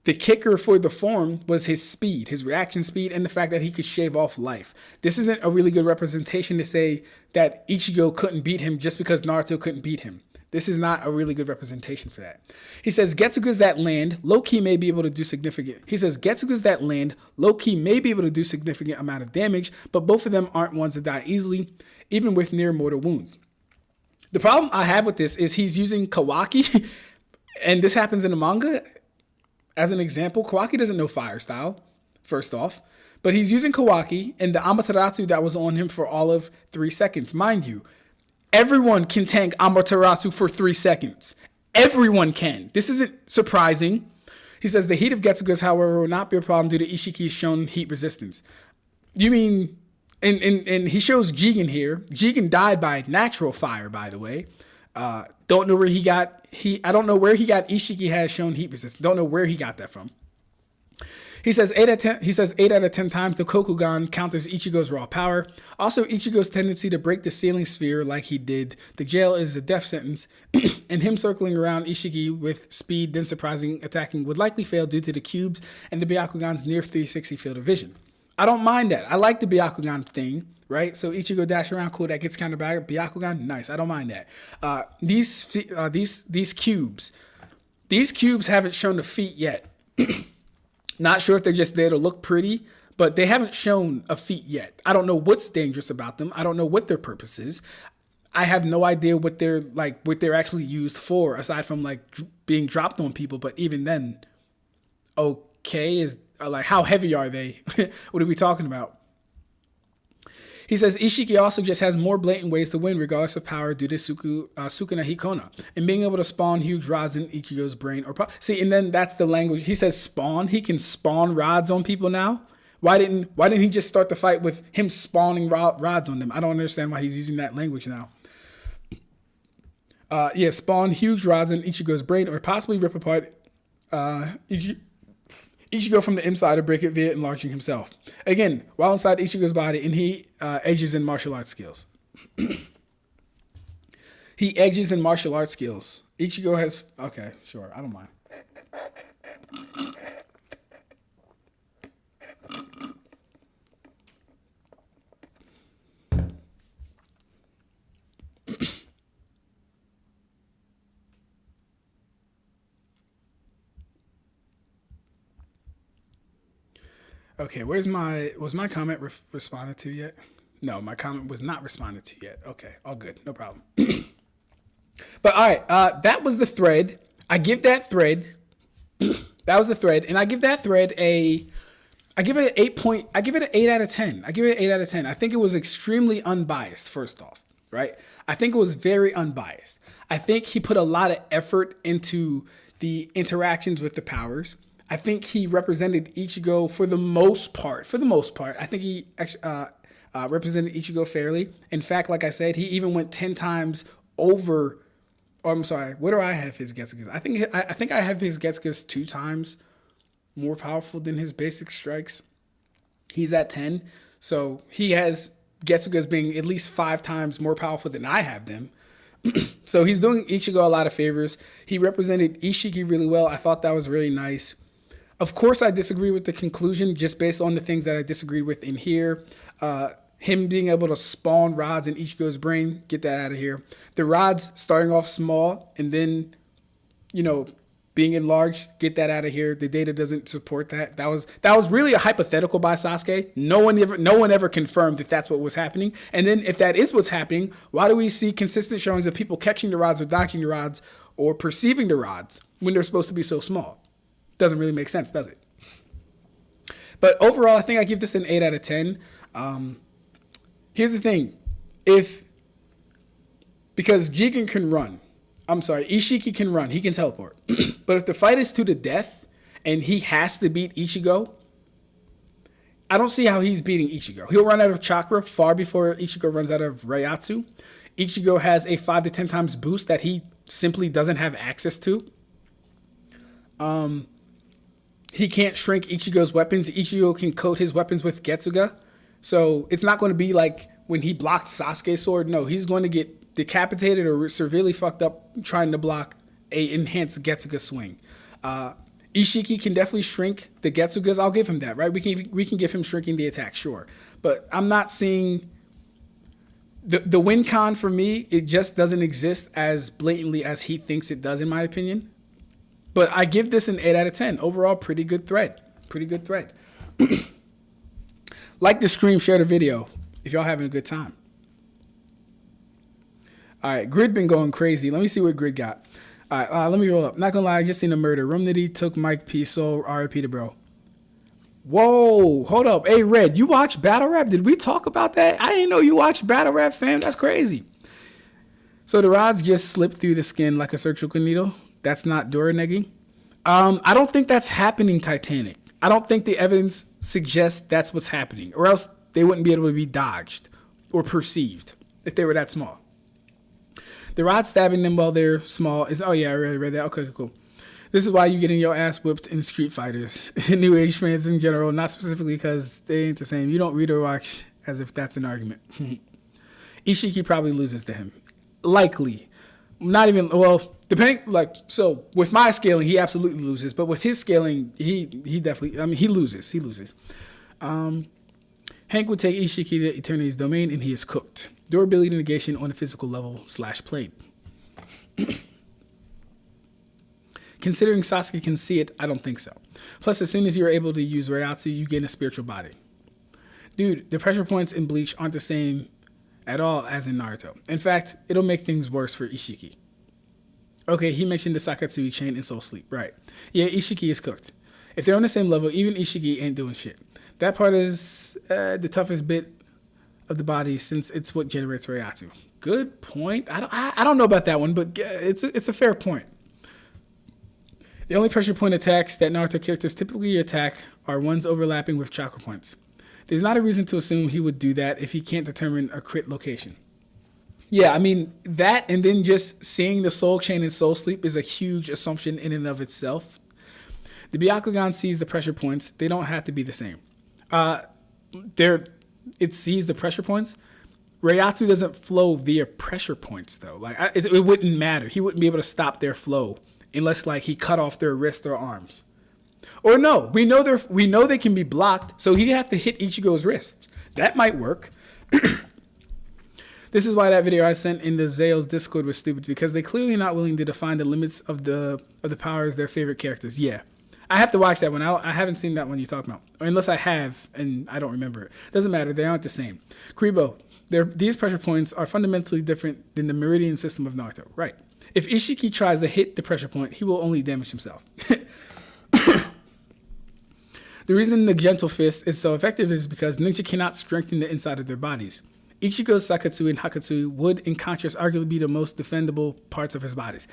The kicker for the form was his speed, his reaction speed, and the fact that he could shave off life. This isn't a really good representation to say that Ichigo couldn't beat him just because Naruto couldn't beat him. This is not a really good representation for that. He says Getsuga's that land, low-key may be able to do significant. He says Getsuga's that land, low-key may be able to do significant amount of damage, but both of them aren't ones that die easily, even with near mortal wounds. The problem I have with this is he's using Kawaki, and this happens in the manga. As an example, Kawaki doesn't know fire style, first off, but he's using Kawaki and the Amaterasu that was on him for all of 3 seconds. Mind you, everyone can tank Amaterasu for 3 seconds. Everyone can. This isn't surprising. He says the heat of Getsuga's, however, will not be a problem due to Ishiki's shown heat resistance. You mean, and he shows Jigen here. Jigen died by natural fire, by the way. Don't know where he got I don't know where he got Ishiki has shown heat resistance. Don't know where he got that from. He says 8 out of 10 times the Kokugan counters Ichigo's raw power. Also, Ichigo's tendency to break the ceiling sphere like he did the jail is a death sentence, and him circling around Ishiki with speed then surprising attacking would likely fail due to the cubes and the Byakugan's near 360 field of vision. I don't mind that. I like the Byakugan thing, right? So Ichigo dash around, cool. That gets kind of bad. Byakugan, nice. I don't mind that. These cubes haven't shown the feat yet. Not sure if they're just there to look pretty, but they haven't shown a feat yet. I don't know what's dangerous about them. I don't know what their purpose is. I have no idea what they're actually used for, aside from being dropped on people. But even then, okay, how heavy are they? What are we talking about? He says Ishiki also just has more blatant ways to win regardless of power due to Sukuna Hikona and being able to spawn huge rods in Ichigo's brain. See, and then that's the language. He says spawn. He can spawn rods on people now. Why didn't he just start the fight with him spawning rods on them? I don't understand why he's using that language now. Spawn huge rods in Ichigo's brain or possibly rip apart Ichigo from the inside to break it via enlarging himself. Again, while inside Ichigo's body, and he edges in martial arts skills. He edges in martial arts skills. Ichigo has... Okay, sure. I don't mind. Okay, was my comment responded to yet? No, my comment was not responded to yet. Okay, all good, no problem. But all right, that was the thread. I give that thread. That was the thread, and I give that thread I give it an 8 out of 10. I give it an 8 out of 10. I think it was extremely unbiased. First off, right? I think it was very unbiased. I think he put a lot of effort into the interactions with the powers. I think he represented Ichigo for the most part. I think he represented Ichigo fairly. In fact, like I said, he even went 10 times over Oh, I'm sorry. What do I have his Getsugas? I think I have his Getsugas 2 times more powerful than his basic strikes. He's at 10, so he has Getsugas being at least 5 times more powerful than I have them. So he's doing Ichigo a lot of favors. He represented Ishiki really well. I thought that was really nice. Of course, I disagree with the conclusion just based on the things that I disagreed with in here. Him being able to spawn rods in Ichigo's brain, get that out of here. The rods starting off small and then, being enlarged, get that out of here. The data doesn't support that. That was really a hypothetical by Sasuke. No one ever confirmed that that's what was happening. And then if that is what's happening, why do we see consistent showings of people catching the rods or dodging the rods or perceiving the rods when they're supposed to be so small? Doesn't really make sense, does it? But overall, I think I give this an 8 out of 10. Here's the thing. Because Jigen can run. Ishiki can run. He can teleport. But if the fight is to the death and he has to beat Ichigo, I don't see how he's beating Ichigo. He'll run out of chakra far before Ichigo runs out of Reiatsu. Ichigo has a 5 to 10 times boost that he simply doesn't have access to. He can't shrink Ichigo's weapons. Ichigo can coat his weapons with Getsuga. So it's not going to be like when he blocked Sasuke's sword. No, he's going to get decapitated or severely fucked up trying to block a enhanced Getsuga swing. Ishiki can definitely shrink the Getsugas. I'll give him that, right? We can give him shrinking the attack, sure. But I'm not seeing the win con for me. It just doesn't exist as blatantly as he thinks it does, in my opinion. But I give this an 8 out of 10. Overall, pretty good thread. Like the stream, share the video if y'all having a good time. All right, Grid been going crazy. Let me see what Grid got. All right, let me roll up. Not gonna lie, I just seen a murder. Rumnity took Mike P. Soul, RIP to bro. Whoa, hold up. Hey, Red, you watch Battle Rap? Did we talk about that? I didn't know you watched Battle Rap, fam. That's crazy. So the rods just slip through the skin like a surgical needle. That's not Duranegging. I don't think that's happening, Titanic. I don't think the evidence suggests that's what's happening, or else they wouldn't be able to be dodged or perceived if they were that small. The rod stabbing them while they're small is, oh yeah, I already read that. Okay, cool. This is why you getting your ass whipped in Street Fighters. New Age fans in general, not specifically because they ain't the same. You don't read or watch as if that's an argument. Ishiki probably loses to him. Likely. Not even, well, depending, so with my scaling, he absolutely loses. But with his scaling, he definitely, he loses. Hank would take Ishiki to Eternity's domain and he is cooked. Durability negation on a physical level / plane. Considering Sasuke can see it, I don't think so. Plus, as soon as you're able to use Reiatsu, you gain a spiritual body. Dude, the pressure points in Bleach aren't the same at all as in Naruto. In fact, it'll make things worse for Ishiki. Okay, he mentioned the Akatsuki chain and Soul Sleep. Right. Yeah, Ishiki is cooked. If they're on the same level, even Ishiki ain't doing shit. That part is the toughest bit of the body since it's what generates Reiatsu. Good point. I don't know about that one, but it's a fair point. The only pressure point attacks that Naruto characters typically attack are ones overlapping with chakra points. There's not a reason to assume he would do that if he can't determine a crit location. Yeah, I mean, that and then just seeing the Soul Chain and Soul Sleep is a huge assumption in and of itself. The Byakugan sees the pressure points. They don't have to be the same. It sees the pressure points. Reiatsu doesn't flow via pressure points, though. It wouldn't matter. He wouldn't be able to stop their flow unless, he cut off their wrists or arms. Or no, we know they can be blocked, so he'd have to hit Ichigo's wrists. That might work. This is why that video I sent in the Zayo's Discord was stupid, because they're clearly not willing to define the limits of the powers their favorite characters. Yeah. I have to watch that one. I haven't seen that one you're talking about. Or unless I have, and I don't remember it. Doesn't matter. They aren't the same. Kuribo, these pressure points are fundamentally different than the meridian system of Naruto. Right. If Ishiki tries to hit the pressure point, he will only damage himself. The reason the Gentle Fist is so effective is because ninja cannot strengthen the inside of their bodies. Ichigo's Sakatsu and Hakatsu would, in contrast, arguably be the most defendable parts of his bodies.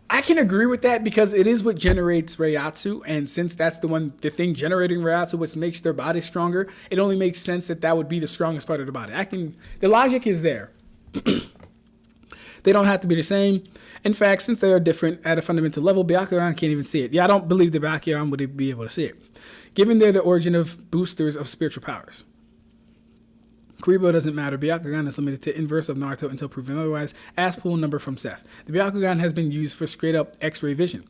I can agree with that because it is what generates Reiatsu, and since that's the thing generating Reiatsu, which makes their body stronger, it only makes sense that would be the strongest part of the body. The logic is there. They don't have to be the same. In fact, since they are different at a fundamental level, Byakugan can't even see it. Yeah, I don't believe the Byakugan would be able to see it, given they're the origin of boosters of spiritual powers. Kuribo doesn't matter. Byakugan is limited to inverse of Naruto until proven otherwise. Ask pool number from Seth. The Byakugan has been used for straight up X-ray vision.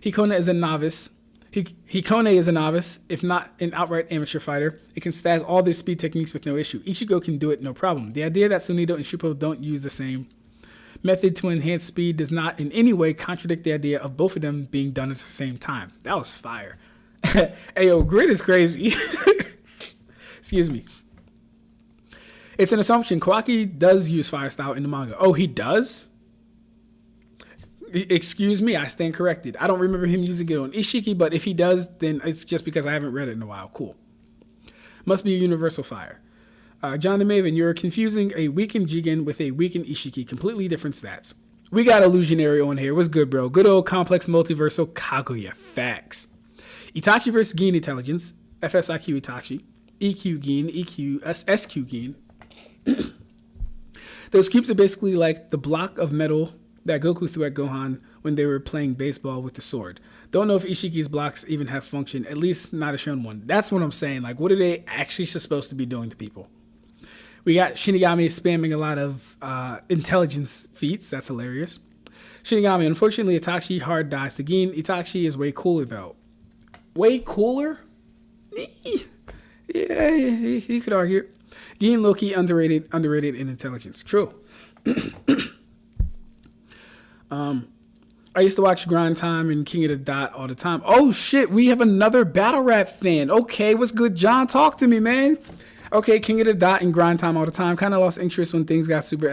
Hikone is a novice. Hikone is a novice, if not an outright amateur fighter. It can stag all their speed techniques with no issue. Ichigo can do it no problem. The idea that Sunito and Shuppo don't use the same method to enhance speed does not in any way contradict the idea of both of them being done at the same time. That was fire. Ayo, grit is crazy. Excuse me. It's an assumption. Kawaki does use fire style in the manga. Oh, he does? Excuse me, I stand corrected. I don't remember him using it on Ishiki, but if he does, then it's just because I haven't read it in a while. Cool. Must be a universal fire. John the Maven, you're confusing a weakened Jigen with a weakened Ishiki. Completely different stats. We got Illusionary on here. What's good, bro? Good old complex multiversal Kaguya. Facts. Itachi versus Gin Intelligence. FSIQ Itachi. EQ Gin. SQ Gin. Those cubes are basically like the block of metal that Goku threw at Gohan when they were playing baseball with the sword. Don't know if Ishiki's blocks even have function, at least not a shown one. That's what I'm saying. Like, what are they actually supposed to be doing to people? We got Shinigami spamming a lot of intelligence feats. That's hilarious. Shinigami, unfortunately, Itachi hard dies to Gin. Itachi is way cooler, though. Way cooler? Yeah, you could argue it. Gin Loki underrated in intelligence. True. I used to watch Grind Time and King of the Dot all the time. Oh shit, we have another battle rap fan. Okay, what's good, John? Talk to me, man. Okay, King of the Dot and Grind Time all the time. Kind of lost interest when things got super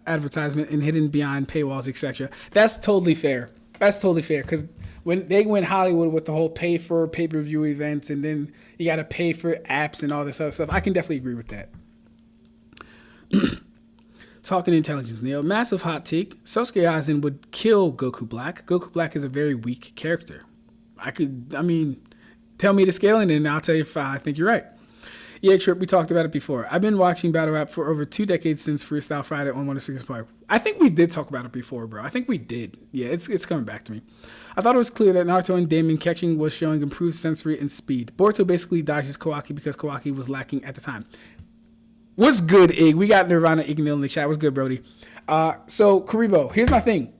advertisement and hidden behind paywalls, etc. That's totally fair. Because when they went Hollywood with the whole pay for pay-per-view events and then you got to pay for apps and all this other stuff, I can definitely agree with that. Talking intelligence, Neil. Massive hot take. Sasuke Aizen would kill Goku Black. Goku Black is a very weak character. Tell me the scaling and I'll tell you if I think you're right. Yeah, Trip, we talked about it before. I've been watching battle rap for over 2 decades since Freestyle Friday on 106 Park. I think we did talk about it before, bro. I think we did. Yeah, it's coming back to me. I thought it was clear that Naruto and Damon catching was showing improved sensory and speed. Boruto basically dodges Kawaki because Kawaki was lacking at the time. What's good, Ig? We got Nirvana Ignil in the chat. What's good, Brody? So, Kuribo, here's my thing.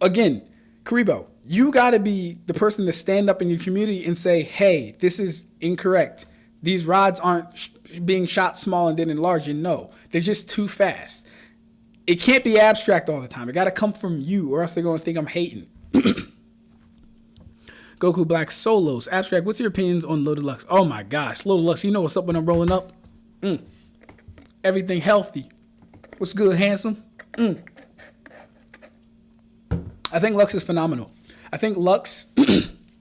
Again, Kuribo, you got to be the person to stand up in your community and say, hey, this is incorrect. These rods aren't being shot small and then enlarged. No, they're just too fast. It can't be abstract all the time. It got to come from you or else they're going to think I'm hating. Goku Black solos. Ab-stract, what's your opinions on Loaded Lux? Oh my gosh, Loaded Lux, you know what's up when I'm rolling up? Everything healthy. What's good, handsome? I think Lux is phenomenal. I think Lux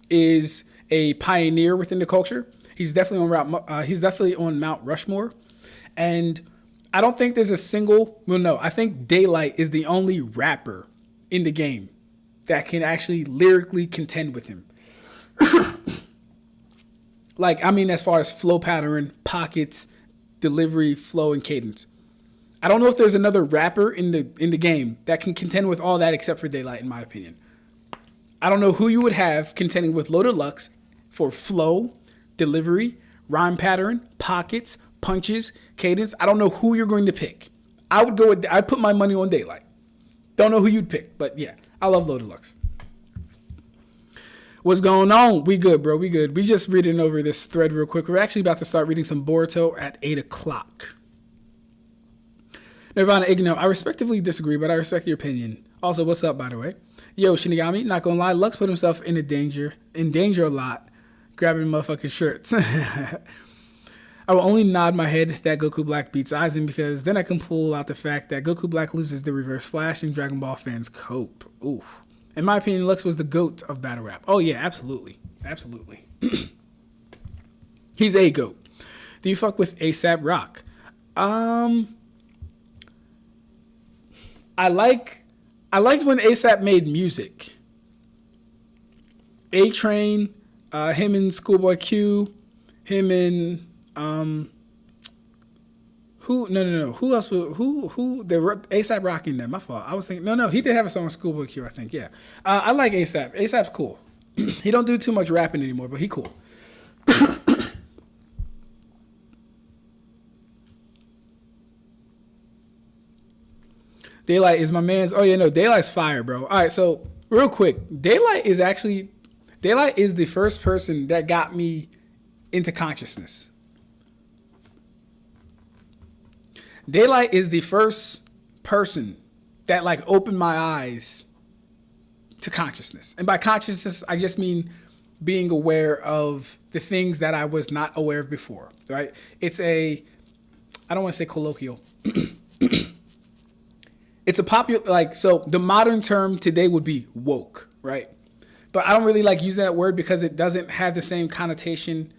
is a pioneer within the culture. He's definitely on Mount Rushmore, and I don't think there's a single. Well, no, I think Daylight is the only rapper in the game that can actually lyrically contend with him. As far as flow pattern, pockets, delivery, flow, and cadence. I don't know if there's another rapper in the game that can contend with all that except for Daylight, in my opinion. I don't know who you would have contending with Loaded Lux for flow, delivery, rhyme pattern, pockets, punches, cadence. I don't know who you're going to pick. I'd put my money on Daylight. Don't know who you'd pick, but yeah, I love Loaded Lux. What's going on? We good, bro. We good. We just reading over this thread real quick. We're actually about to start reading some Boruto at 8 o'clock. Nirvana Igno, I respectively disagree, but I respect your opinion. Also, what's up, by the way? Yo, Shinigami, not gonna lie, Lux put himself in danger a lot, grabbing motherfucking shirts. I will only nod my head that Goku Black beats Aizen because then I can pull out the fact that Goku Black loses the Reverse Flash and Dragon Ball fans cope. Oof. In my opinion, Lux was the GOAT of battle rap. Oh yeah, absolutely. Absolutely. He's a GOAT. Do you fuck with ASAP Rock? I liked when ASAP made music. A-Train, him and Schoolboy Q, him and Who? No. Who else? Who? They were ASAP Rocky and them. My fault. I was thinking. No. He did have a song with Schoolboy Q. I think. Yeah. I like ASAP. ASAP's cool. He don't do too much rapping anymore, but he cool. Daylight is my man's. Oh yeah, no. Daylight's fire, bro. All right, so real quick, Daylight is the first person that got me into consciousness. Daylight is the first person that like opened my eyes to consciousness. And by consciousness, I just mean being aware of the things that I was not aware of before, right? I don't want to say colloquial. It's a popular, like, so the modern term today would be woke, right? But I don't really like using that word because it doesn't have the same connotation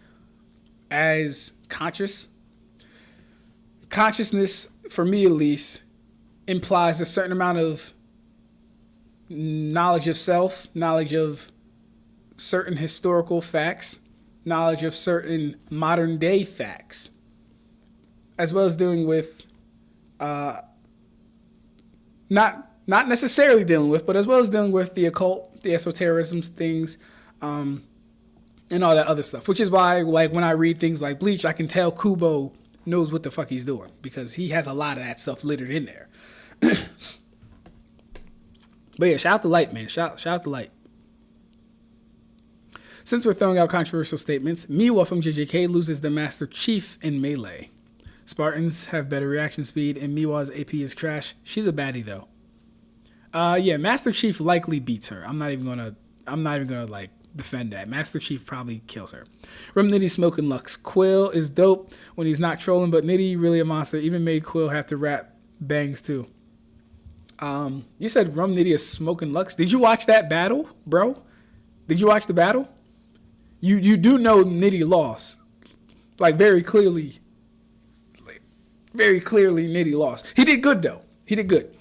as conscious. Consciousness, for me at least, implies a certain amount of knowledge of self, knowledge of certain historical facts, knowledge of certain modern day facts, as well as dealing with, not necessarily dealing with, but as well as dealing with the occult, the esotericisms, things, and all that other stuff. Which is why, like, when I read things like Bleach, I can tell Kubo knows what the fuck he's doing because he has a lot of that stuff littered in there. But yeah, shout out to Light, man. Shout out to Light. Since we're throwing out controversial statements, Miwa from JJK loses the Master Chief in Melee. Spartans have better reaction speed, and Miwa's AP is trash. She's a baddie though. Yeah, Master Chief likely beats her. I'm not even gonna like defend that. Master Chief probably kills her. Rum Nitty smoking Lux. Quill is dope when he's not trolling, but Nitty really a monster. Even made Quill have to rap bangs too. You said Rum Nitty is smoking Lux. Did you watch that battle, bro? Did you watch the battle? You do know Nitty lost. Like very clearly Nitty lost. He did good though. He did good.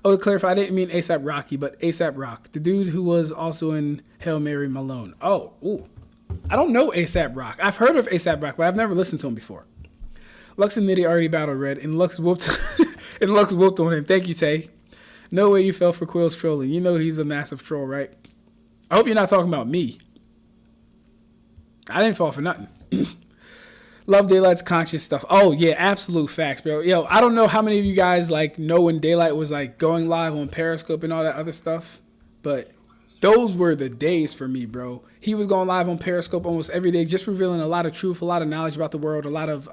Oh, to clarify, I didn't mean ASAP Rocky, but ASAP Rock, the dude who was also in Hail Mary Malone. Oh, ooh. I don't know ASAP Rock. I've heard of ASAP Rock, but I've never listened to him before. Lux and Nitty already battled Red, and Lux whooped and Lux whooped on him. Thank you, Tay. No way you fell for Quill's trolling. You know he's a massive troll, right? I hope you're not talking about me. I didn't fall for nothing. Love Daylight's conscious stuff. Oh, yeah, absolute facts, bro. Yo, I don't know how many of you guys, like, know when Daylight was, like, going live on Periscope and all that other stuff, but those were the days for me, bro. He was going live on Periscope almost every day, just revealing a lot of truth, a lot of knowledge about the world, a lot of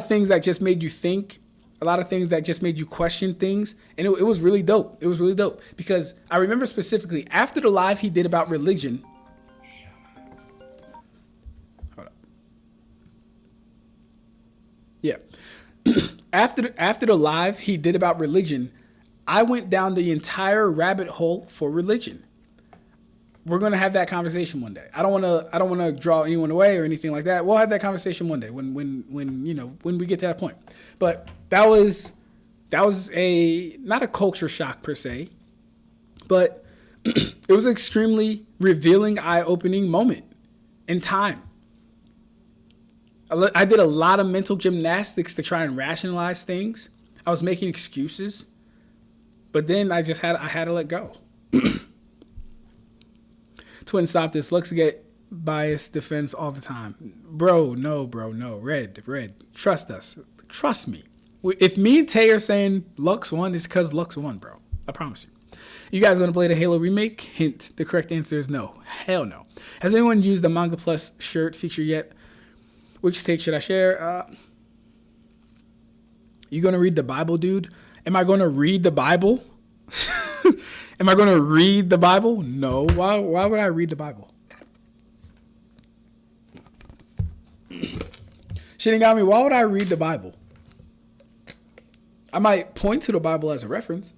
things that just made you think, a lot of things that just made you question things, and it was really dope. It was really dope, because I remember specifically, after the live he did about religion, yeah. After the live he did about religion, I went down the entire rabbit hole for religion. We're gonna have that conversation one day. I don't wanna draw anyone away or anything like that. We'll have that conversation one day when we get to that point. But that was a not a culture shock per se, but it was an extremely revealing, eye-opening moment in time. I did a lot of mental gymnastics to try and rationalize things. I was making excuses, but then I had to let go. Twin, stop this. Lux get biased defense all the time. Bro, no. Red. Trust us. Trust me. If me and Tay are saying Lux won, it's because Lux won, bro. I promise you. You guys gonna play the Halo remake? Hint, the correct answer is no. Hell no. Has anyone used the Manga Plus shirt feature yet? Which take should I share? You gonna read the Bible, dude? Am I gonna read the Bible? Am I gonna read the Bible? No. Why would I read the Bible? Shinigami, why would I read the Bible? I might point to the Bible as a reference.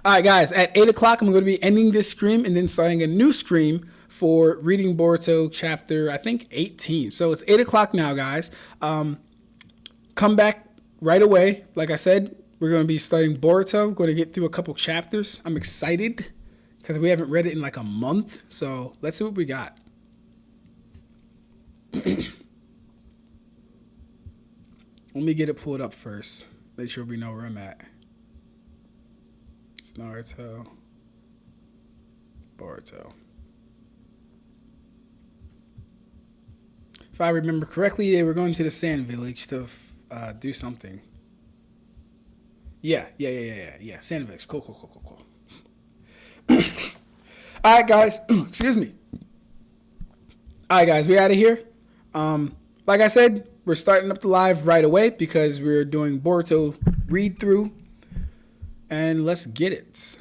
All right, guys, at 8 o'clock, I'm going to be ending this stream and then starting a new stream for reading Boruto chapter, I think, 18. So it's 8 o'clock now, guys. Come back right away. Like I said, We're going to be studying Boruto. Going to get through a couple chapters. I'm excited because we haven't read it in like a month. So let's see what we got. Let me get it pulled up first. Make sure we know where I'm at. It's Naruto. Boruto. If I remember correctly, they were going to the Sand Village to do something. Yeah. Sand Village. Cool. All right, guys. Excuse me. All right, guys. We out of here. Like I said, we're starting up the live right away because we're doing Boruto read through. And let's get it.